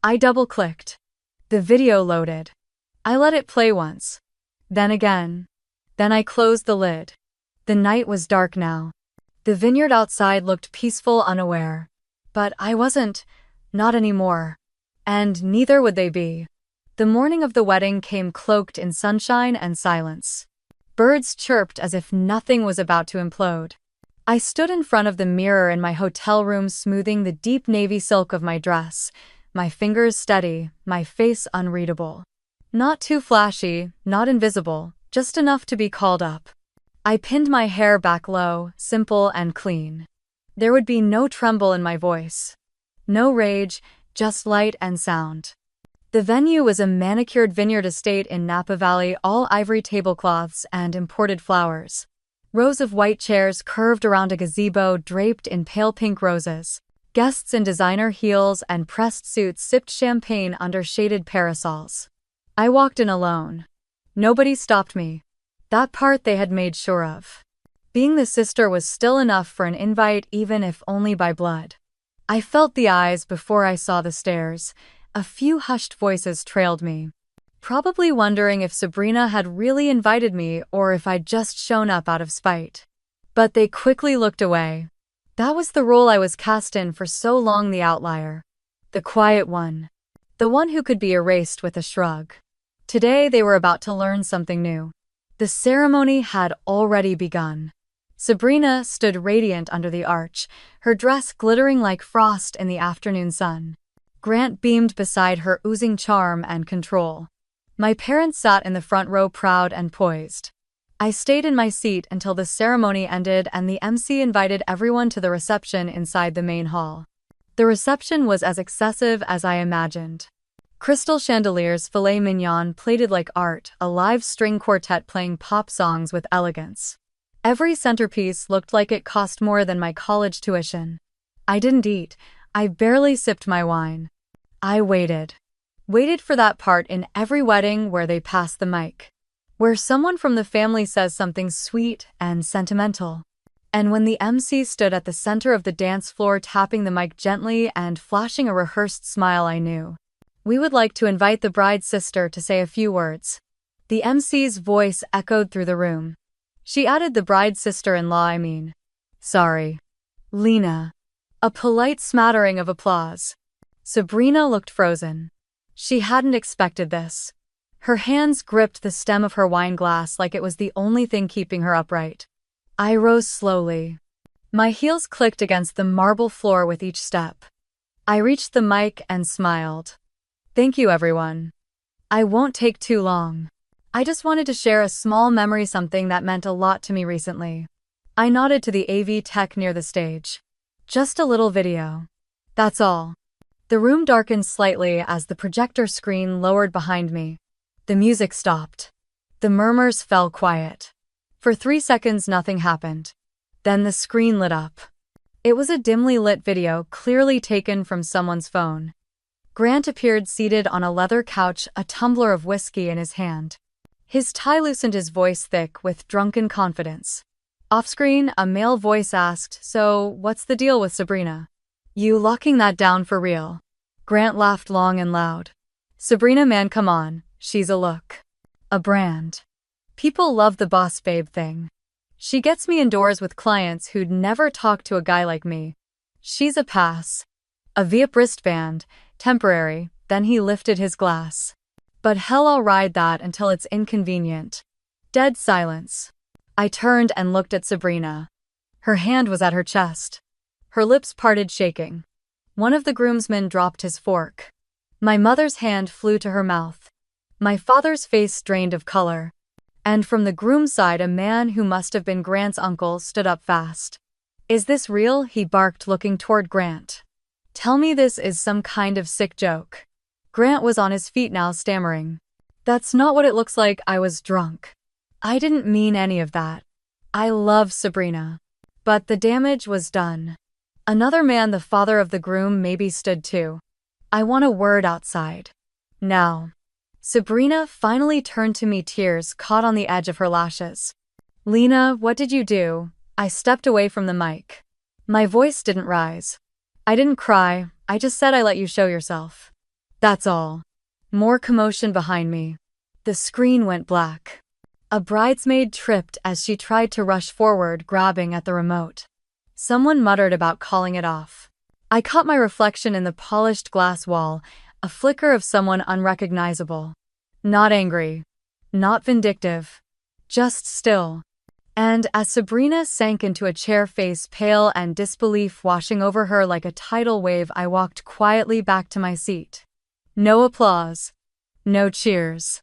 I double-clicked. The video loaded. I let it play once. Then again. Then I closed the lid. The night was dark now. The vineyard outside looked peaceful, unaware. But I wasn't. Not anymore. And neither would they be. The morning of the wedding came cloaked in sunshine and silence. Birds chirped as if nothing was about to implode. I stood in front of the mirror in my hotel room, smoothing the deep navy silk of my dress, my fingers steady, my face unreadable. Not too flashy, not invisible, just enough to be called up. I pinned my hair back low, simple and clean. There would be no tremble in my voice. No rage, just light and sound. The venue was a manicured vineyard estate in Napa Valley, all ivory tablecloths and imported flowers. Rows of white chairs curved around a gazebo draped in pale pink roses. Guests in designer heels and pressed suits sipped champagne under shaded parasols. I walked in alone. Nobody stopped me. That part they had made sure of. Being the sister was still enough for an invite, even if only by blood. I felt the eyes before I saw the stares. A few hushed voices trailed me. Probably wondering if Sabrina had really invited me or if I'd just shown up out of spite. But they quickly looked away. That was the role I was cast in for so long, the outlier. The quiet one. The one who could be erased with a shrug. Today they were about to learn something new. The ceremony had already begun. Sabrina stood radiant under the arch, her dress glittering like frost in the afternoon sun. Grant beamed beside her, oozing charm and control. My parents sat in the front row, proud and poised. I stayed in my seat until the ceremony ended and the MC invited everyone to the reception inside the main hall. The reception was as excessive as I imagined. Crystal chandeliers, filet mignon plated like art, a live string quartet playing pop songs with elegance. Every centerpiece looked like it cost more than my college tuition. I didn't eat. I barely sipped my wine. I waited. Waited for that part in every wedding where they pass the mic. Where someone from the family says something sweet and sentimental. And when the MC stood at the center of the dance floor, tapping the mic gently and flashing a rehearsed smile, I knew. We would like to invite the bride's sister to say a few words. The MC's voice echoed through the room. She added, the bride's sister-in-law, I mean. Sorry. Lena. A polite smattering of applause. Sabrina looked frozen. She hadn't expected this. Her hands gripped the stem of her wine glass like it was the only thing keeping her upright. I rose slowly. My heels clicked against the marble floor with each step. I reached the mic and smiled. Thank you, everyone. I won't take too long. I just wanted to share a small memory, something that meant a lot to me recently. I nodded to the AV tech near the stage. Just a little video. That's all. The room darkened slightly as the projector screen lowered behind me. The music stopped. The murmurs fell quiet. For 3 seconds, nothing happened. Then the screen lit up. It was a dimly lit video, clearly taken from someone's phone. Grant appeared seated on a leather couch, a tumbler of whiskey in his hand. His tie loosened, his voice thick with drunken confidence. Off-screen, a male voice asked, "So, what's the deal with Sabrina? You locking that down for real?" Grant laughed long and loud. "Sabrina, man, come on, she's a look. A brand. People love the boss babe thing. She gets me indoors with clients who'd never talk to a guy like me. She's a pass. A VIP wristband, temporary." Then he lifted his glass. "But hell, I'll ride that until it's inconvenient." Dead silence. I turned and looked at Sabrina. Her hand was at her chest. Her lips parted, shaking. One of the groomsmen dropped his fork. My mother's hand flew to her mouth. My father's face drained of color. And from the groom's side, a man who must have been Grant's uncle stood up fast. "Is this real?" he barked, looking toward Grant. "Tell me this is some kind of sick joke." Grant was on his feet now, stammering. "That's not what it looks like. I was drunk. I didn't mean any of that. I love Sabrina." But the damage was done. Another man, the father of the groom, maybe stood too. "I want a word outside. Now." Sabrina finally turned to me, tears caught on the edge of her lashes. "Lena, what did you do?" I stepped away from the mic. My voice didn't rise. "I didn't cry, I just said I let you show yourself. That's all." More commotion behind me. The screen went black. A bridesmaid tripped as she tried to rush forward, grabbing at the remote. Someone muttered about calling it off. I caught my reflection in the polished glass wall, a flicker of someone unrecognizable. Not angry. Not vindictive. Just still. And as Sabrina sank into a chair, face pale and disbelief washing over her like a tidal wave, I walked quietly back to my seat. No applause. No cheers.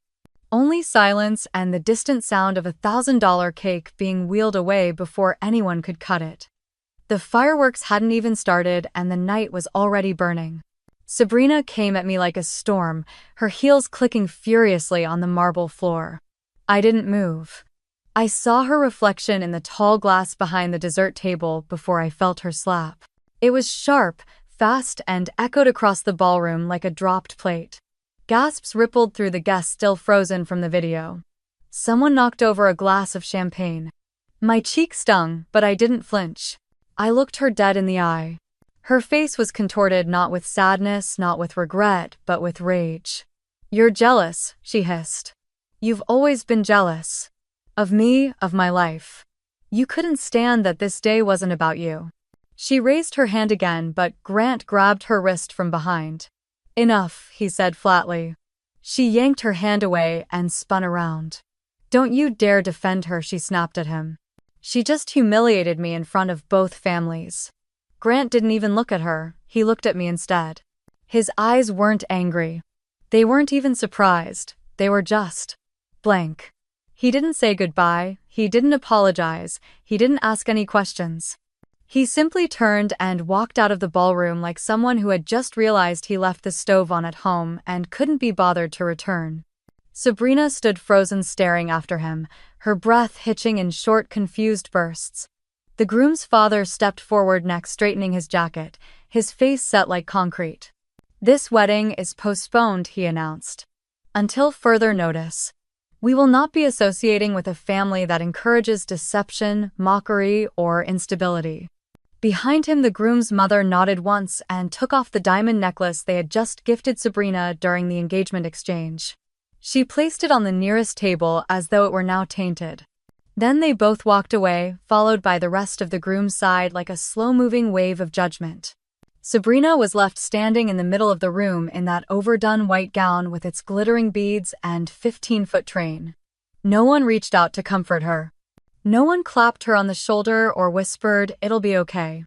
Only silence and the distant sound of a $1,000 cake being wheeled away before anyone could cut it. The fireworks hadn't even started and the night was already burning. Sabrina came at me like a storm, her heels clicking furiously on the marble floor. I didn't move. I saw her reflection in the tall glass behind the dessert table before I felt her slap. It was sharp, fast, and echoed across the ballroom like a dropped plate. Gasps rippled through the guests still frozen from the video. Someone knocked over a glass of champagne. My cheek stung, but I didn't flinch. I looked her dead in the eye. Her face was contorted, not with sadness, not with regret, but with rage. "You're jealous," she hissed. "You've always been jealous. Of me, of my life. You couldn't stand that this day wasn't about you." She raised her hand again, but Grant grabbed her wrist from behind. "Enough," he said flatly. She yanked her hand away and spun around. "Don't you dare defend her," she snapped at him. "She just humiliated me in front of both families." Grant didn't even look at her, he looked at me instead. His eyes weren't angry. They weren't even surprised, they were just blank. He didn't say goodbye, he didn't apologize, he didn't ask any questions. He simply turned and walked out of the ballroom like someone who had just realized he left the stove on at home and couldn't be bothered to return. Sabrina stood frozen, staring after him, her breath hitching in short, confused bursts. The groom's father stepped forward next, straightening his jacket, his face set like concrete. "This wedding is postponed," he announced. "Until further notice. We will not be associating with a family that encourages deception, mockery, or instability." Behind him, the groom's mother nodded once and took off the diamond necklace they had just gifted Sabrina during the engagement exchange. She placed it on the nearest table as though it were now tainted. Then they both walked away, followed by the rest of the groom's side like a slow-moving wave of judgment. Sabrina was left standing in the middle of the room in that overdone white gown with its glittering beads and 15-foot train. No one reached out to comfort her. No one clapped her on the shoulder or whispered, "It'll be okay."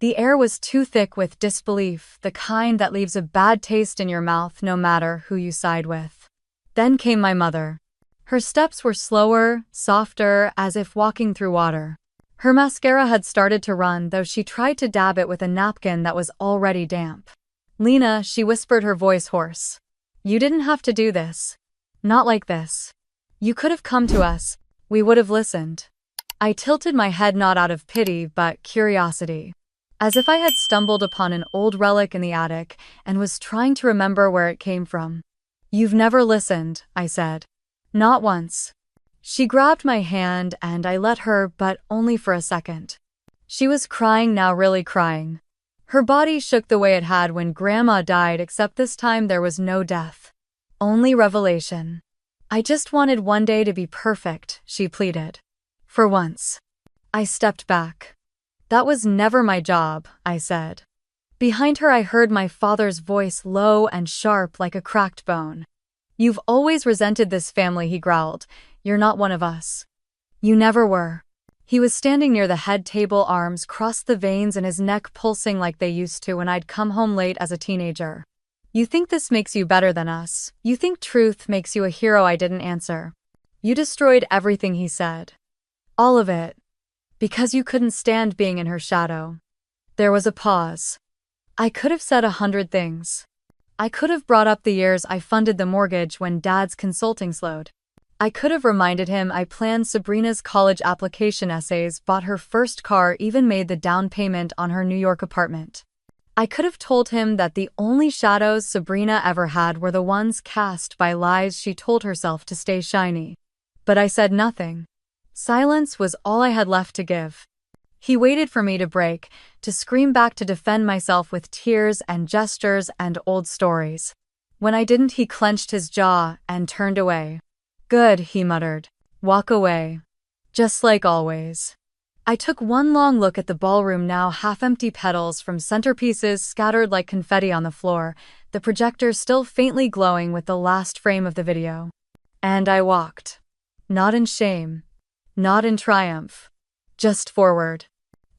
The air was too thick with disbelief, the kind that leaves a bad taste in your mouth no matter who you side with. Then came my mother. Her steps were slower, softer, as if walking through water. Her mascara had started to run, though she tried to dab it with a napkin that was already damp. "Lena," she whispered, her voice hoarse. "You didn't have to do this. Not like this. You could have come to us. We would have listened." I tilted my head, not out of pity, but curiosity. As if I had stumbled upon an old relic in the attic and was trying to remember where it came from. "You've never listened," I said. "Not once." She grabbed my hand and I let her, but only for a second. She was crying now, really crying. Her body shook the way it had when Grandma died, except this time there was no death. Only revelation. "I just wanted one day to be perfect," she pleaded. "For once." I stepped back. "That was never my job," I said. Behind her I heard my father's voice, low and sharp like a cracked bone. "You've always resented this family," he growled. "You're not one of us. You never were." He was standing near the head table, arms crossed, the veins in his neck pulsing like they used to when I'd come home late as a teenager. "You think this makes you better than us. You think truth makes you a hero." I didn't answer. "You destroyed everything," he said. "All of it. Because you couldn't stand being in her shadow." There was a pause. I could have said 100 things. I could have brought up the years I funded the mortgage when Dad's consulting slowed. I could have reminded him I planned Sabrina's college application essays, bought her first car, even made the down payment on her New York apartment. I could have told him that the only shadows Sabrina ever had were the ones cast by lies she told herself to stay shiny. But I said nothing. Silence was all I had left to give. He waited for me to break, to scream back, to defend myself with tears and gestures and old stories. When I didn't, he clenched his jaw and turned away. "Good," he muttered. "Walk away. Just like always." I took one long look at the ballroom, now half-empty, petals from centerpieces scattered like confetti on the floor, the projector still faintly glowing with the last frame of the video. And I walked. Not in shame. Not in triumph. Just forward.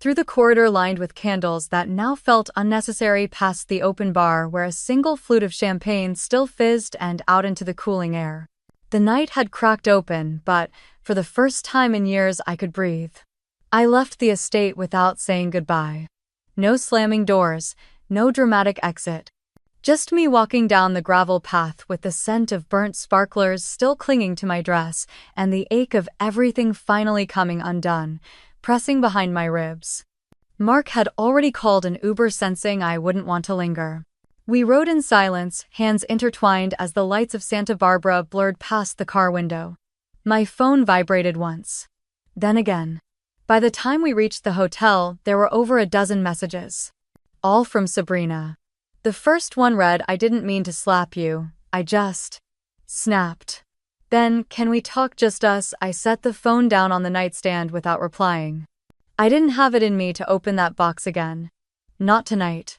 Through the corridor lined with candles that now felt unnecessary, past the open bar where a single flute of champagne still fizzed, and out into the cooling air. The night had cracked open, but, for the first time in years, I could breathe. I left the estate without saying goodbye. No slamming doors, no dramatic exit. Just me walking down the gravel path with the scent of burnt sparklers still clinging to my dress, and the ache of everything finally coming undone, pressing behind my ribs. Mark had already called an Uber, sensing I wouldn't want to linger. We rode in silence, hands intertwined, as the lights of Santa Barbara blurred past the car window. My phone vibrated once. Then again. By the time we reached the hotel, there were over a dozen messages. All from Sabrina. The first one read, "I didn't mean to slap you. I just..." Snapped. Then, "Can we talk, just us?" I set the phone down on the nightstand without replying. I didn't have it in me to open that box again. Not tonight.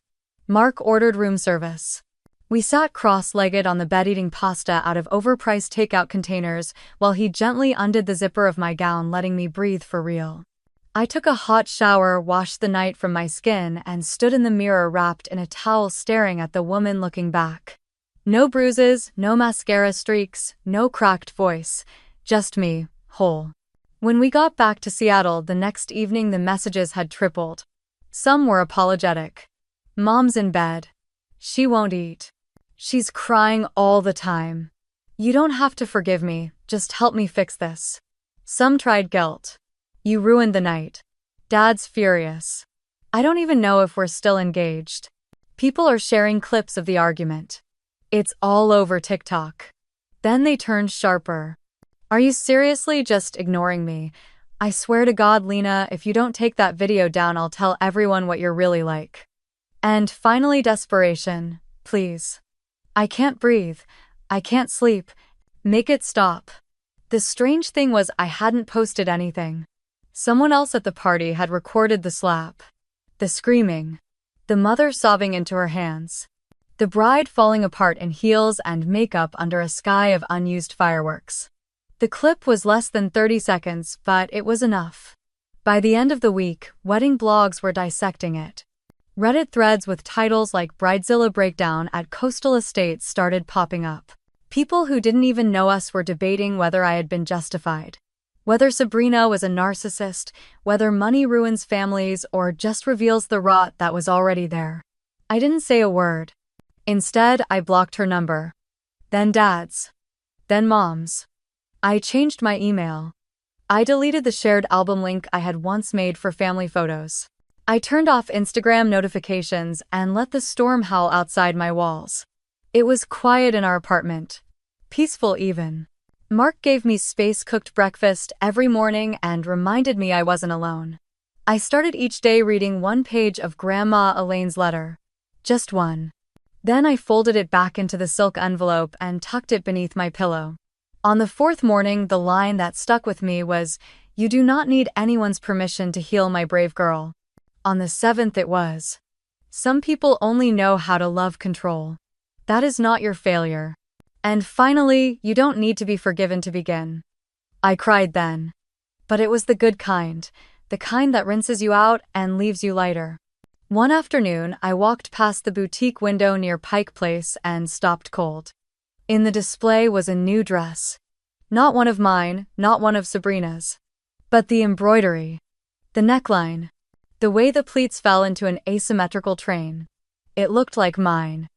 Mark ordered room service. We sat cross-legged on the bed eating pasta out of overpriced takeout containers while he gently undid the zipper of my gown, letting me breathe for real. I took a hot shower, washed the night from my skin, and stood in the mirror wrapped in a towel, staring at the woman looking back. No bruises, no mascara streaks, no cracked voice. Just me, whole. When we got back to Seattle the next evening, the messages had tripled. Some were apologetic. "Mom's in bed. She won't eat. She's crying all the time. You don't have to forgive me, just help me fix this." Some tried guilt. "You ruined the night. Dad's furious. I don't even know if we're still engaged." People are sharing clips of the argument. It's all over TikTok. Then they turned sharper. "Are you seriously just ignoring me? I swear to God, Lena, if you don't take that video down, I'll tell everyone what you're really like." And finally, desperation. "Please. I can't breathe. I can't sleep. Make it stop." The strange thing was, I hadn't posted anything. Someone else at the party had recorded the slap. The screaming. The mother sobbing into her hands. The bride falling apart in heels and makeup under a sky of unused fireworks. The clip was less than 30 seconds, but it was enough. By the end of the week, wedding blogs were dissecting it. Reddit threads with titles like Bridezilla Breakdown at Coastal Estates started popping up. People who didn't even know us were debating whether I had been justified. Whether Sabrina was a narcissist, whether money ruins families, or just reveals the rot that was already there. I didn't say a word. Instead, I blocked her number. Then Dad's. Then Mom's. I changed my email. I deleted the shared album link I had once made for family photos. I turned off Instagram notifications and let the storm howl outside my walls. It was quiet in our apartment. Peaceful even. Mark gave me space-cooked breakfast every morning and reminded me I wasn't alone. I started each day reading one page of Grandma Elaine's letter. Just one. Then I folded it back into the silk envelope and tucked it beneath my pillow. On the fourth morning, the line that stuck with me was, "You do not need anyone's permission to heal, my brave girl." On the seventh it was, "Some people only know how to love control. That is not your failure. And finally, you don't need to be forgiven to begin." I cried then. But it was the good kind, the kind that rinses you out and leaves you lighter. One afternoon, I walked past the boutique window near Pike Place and stopped cold. In the display was a new dress. Not one of mine, not one of Sabrina's. But the embroidery. The neckline. The way the pleats fell into an asymmetrical train. It looked like mine.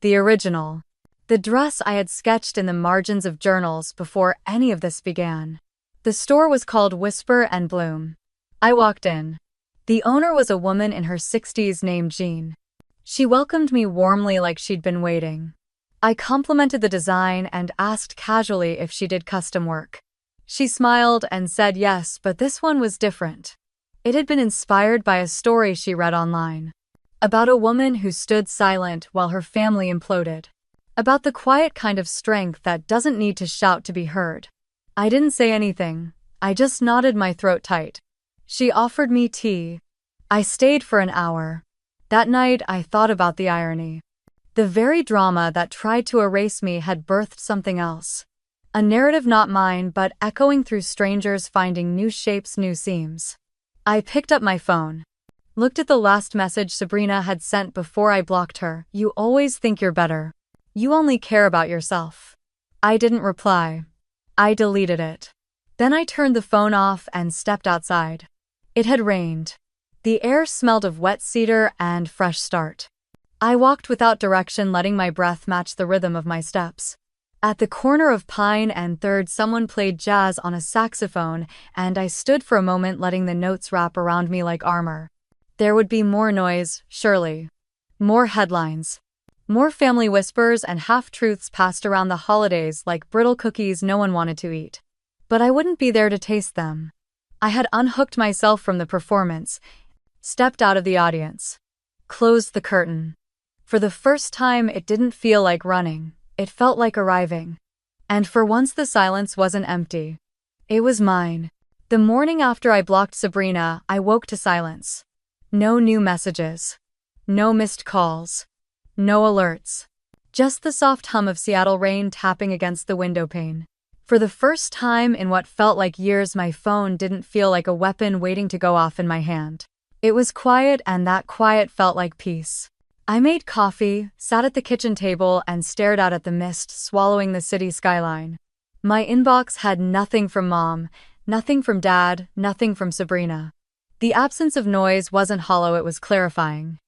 The original. The dress I had sketched in the margins of journals before any of this began. The store was called Whisper and Bloom. I walked in. The owner was a woman in her 60s named Jean. She welcomed me warmly like she'd been waiting. I complimented the design and asked casually if she did custom work. She smiled and said yes, but this one was different. It had been inspired by a story she read online. About a woman who stood silent while her family imploded. About the quiet kind of strength that doesn't need to shout to be heard. I didn't say anything. I just knotted my throat tight. She offered me tea. I stayed for an hour. That night, I thought about the irony. The very drama that tried to erase me had birthed something else. A narrative not mine, but echoing through strangers, finding new shapes, new seams. I picked up my phone. Looked at the last message Sabrina had sent before I blocked her. "You always think you're better. You only care about yourself." I didn't reply. I deleted it. Then I turned the phone off and stepped outside. It had rained. The air smelled of wet cedar and fresh start. I walked without direction, letting my breath match the rhythm of my steps. At the corner of Pine and 3rd, someone played jazz on a saxophone, and I stood for a moment, letting the notes wrap around me like armor. There would be more noise, surely. More headlines. More family whispers and half-truths passed around the holidays like brittle cookies no one wanted to eat. But I wouldn't be there to taste them. I had unhooked myself from the performance, stepped out of the audience, closed the curtain. For the first time, it didn't feel like running. It felt like arriving. And for once, the silence wasn't empty. It was mine. The morning after I blocked Sabrina, I woke to silence. No new messages. No missed calls. No alerts. Just the soft hum of Seattle rain tapping against the window pane. For the first time in what felt like years, my phone didn't feel like a weapon waiting to go off in my hand. It was quiet, and that quiet felt like peace. I made coffee, sat at the kitchen table, and stared out at the mist swallowing the city skyline. My inbox had nothing from Mom, nothing from Dad, nothing from Sabrina. The absence of noise wasn't hollow, it was clarifying.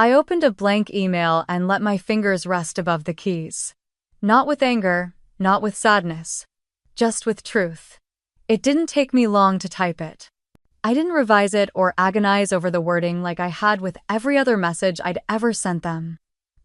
I opened a blank email and let my fingers rest above the keys. Not with anger, not with sadness. Just with truth. It didn't take me long to type it. I didn't revise it or agonize over the wording like I had with every other message I'd ever sent them.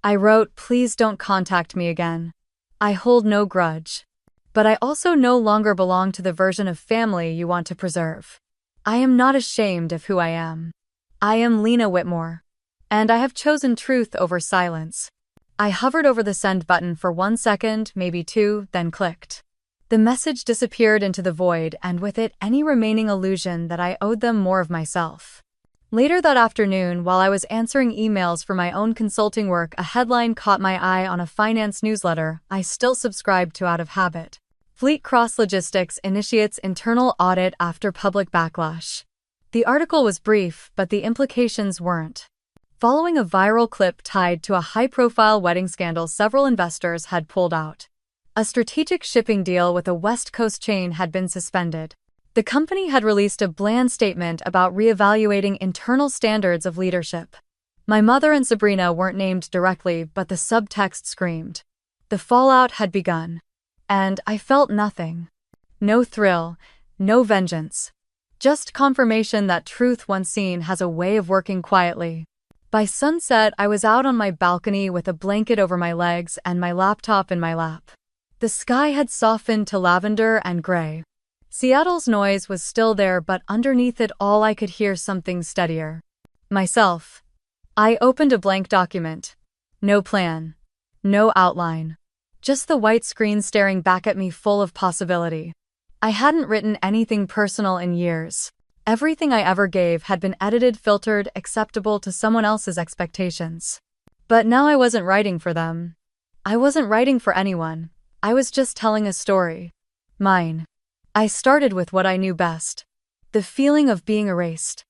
I wrote, "Please don't contact me again. I hold no grudge. But I also no longer belong to the version of family you want to preserve. I am not ashamed of who I am. I am Lena Whitmore. And I have chosen truth over silence." I hovered over the send button for 1 second, maybe 2, then clicked. The message disappeared into the void, and with it any remaining illusion that I owed them more of myself. Later that afternoon, while I was answering emails for my own consulting work, a headline caught my eye on a finance newsletter I still subscribed to out of habit. Fleet Cross Logistics initiates internal audit after public backlash. The article was brief, but the implications weren't. Following a viral clip tied to a high-profile wedding scandal several investors had pulled out. A strategic shipping deal with a West Coast chain had been suspended. The company had released a bland statement about reevaluating internal standards of leadership. My mother and Sabrina weren't named directly, but the subtext screamed. The fallout had begun. And I felt nothing. No thrill, no vengeance. Just confirmation that truth once seen has a way of working quietly. By sunset, I was out on my balcony with a blanket over my legs and my laptop in my lap. The sky had softened to lavender and gray. Seattle's noise was still there, but underneath it all I could hear something steadier. Myself. I opened a blank document. No plan. No outline. Just the white screen staring back at me, full of possibility. I hadn't written anything personal in years. Everything I ever gave had been edited, filtered, acceptable to someone else's expectations. But now I wasn't writing for them. I wasn't writing for anyone. I was just telling a story. Mine. I started with what I knew best. The feeling of being erased.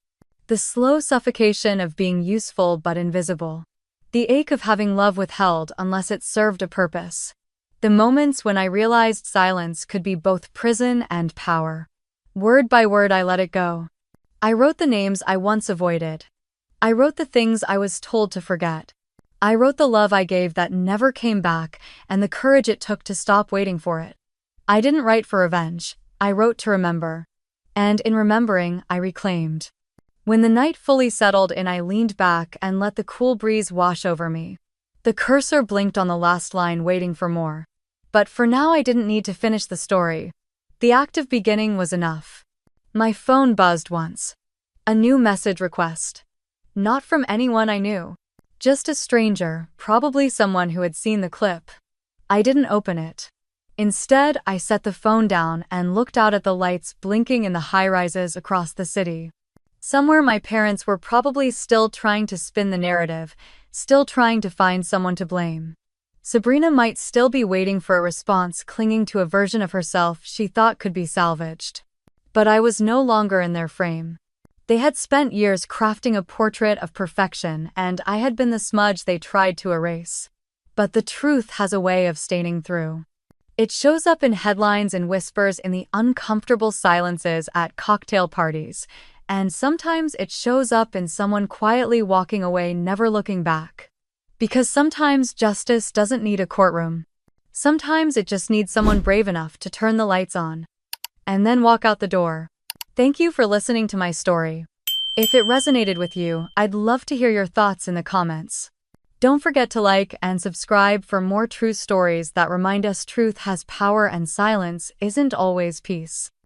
The slow suffocation of being useful but invisible. The ache of having love withheld unless it served a purpose. The moments when I realized silence could be both prison and power. Word by word I let it go. I wrote the names I once avoided. I wrote the things I was told to forget. I wrote the love I gave that never came back and the courage it took to stop waiting for it. I didn't write for revenge. I wrote to remember. And in remembering, I reclaimed. When the night fully settled in, I leaned back and let the cool breeze wash over me. The cursor blinked on the last line, waiting for more. But for now I didn't need to finish the story. The act of beginning was enough. My phone buzzed once. A new message request. Not from anyone I knew. Just a stranger, probably someone who had seen the clip. I didn't open it. Instead, I set the phone down and looked out at the lights blinking in the high-rises across the city. Somewhere my parents were probably still trying to spin the narrative, still trying to find someone to blame. Sabrina might still be waiting for a response, clinging to a version of herself she thought could be salvaged. But I was no longer in their frame. They had spent years crafting a portrait of perfection, and I had been the smudge they tried to erase. But the truth has a way of staining through. It shows up in headlines and whispers, in the uncomfortable silences at cocktail parties, and sometimes it shows up in someone quietly walking away, never looking back. Because sometimes justice doesn't need a courtroom. Sometimes it just needs someone brave enough to turn the lights on. And then walk out the door. Thank you for listening to my story. If it resonated with you, I'd love to hear your thoughts in the comments. Don't forget to like and subscribe for more true stories that remind us truth has power and silence isn't always peace.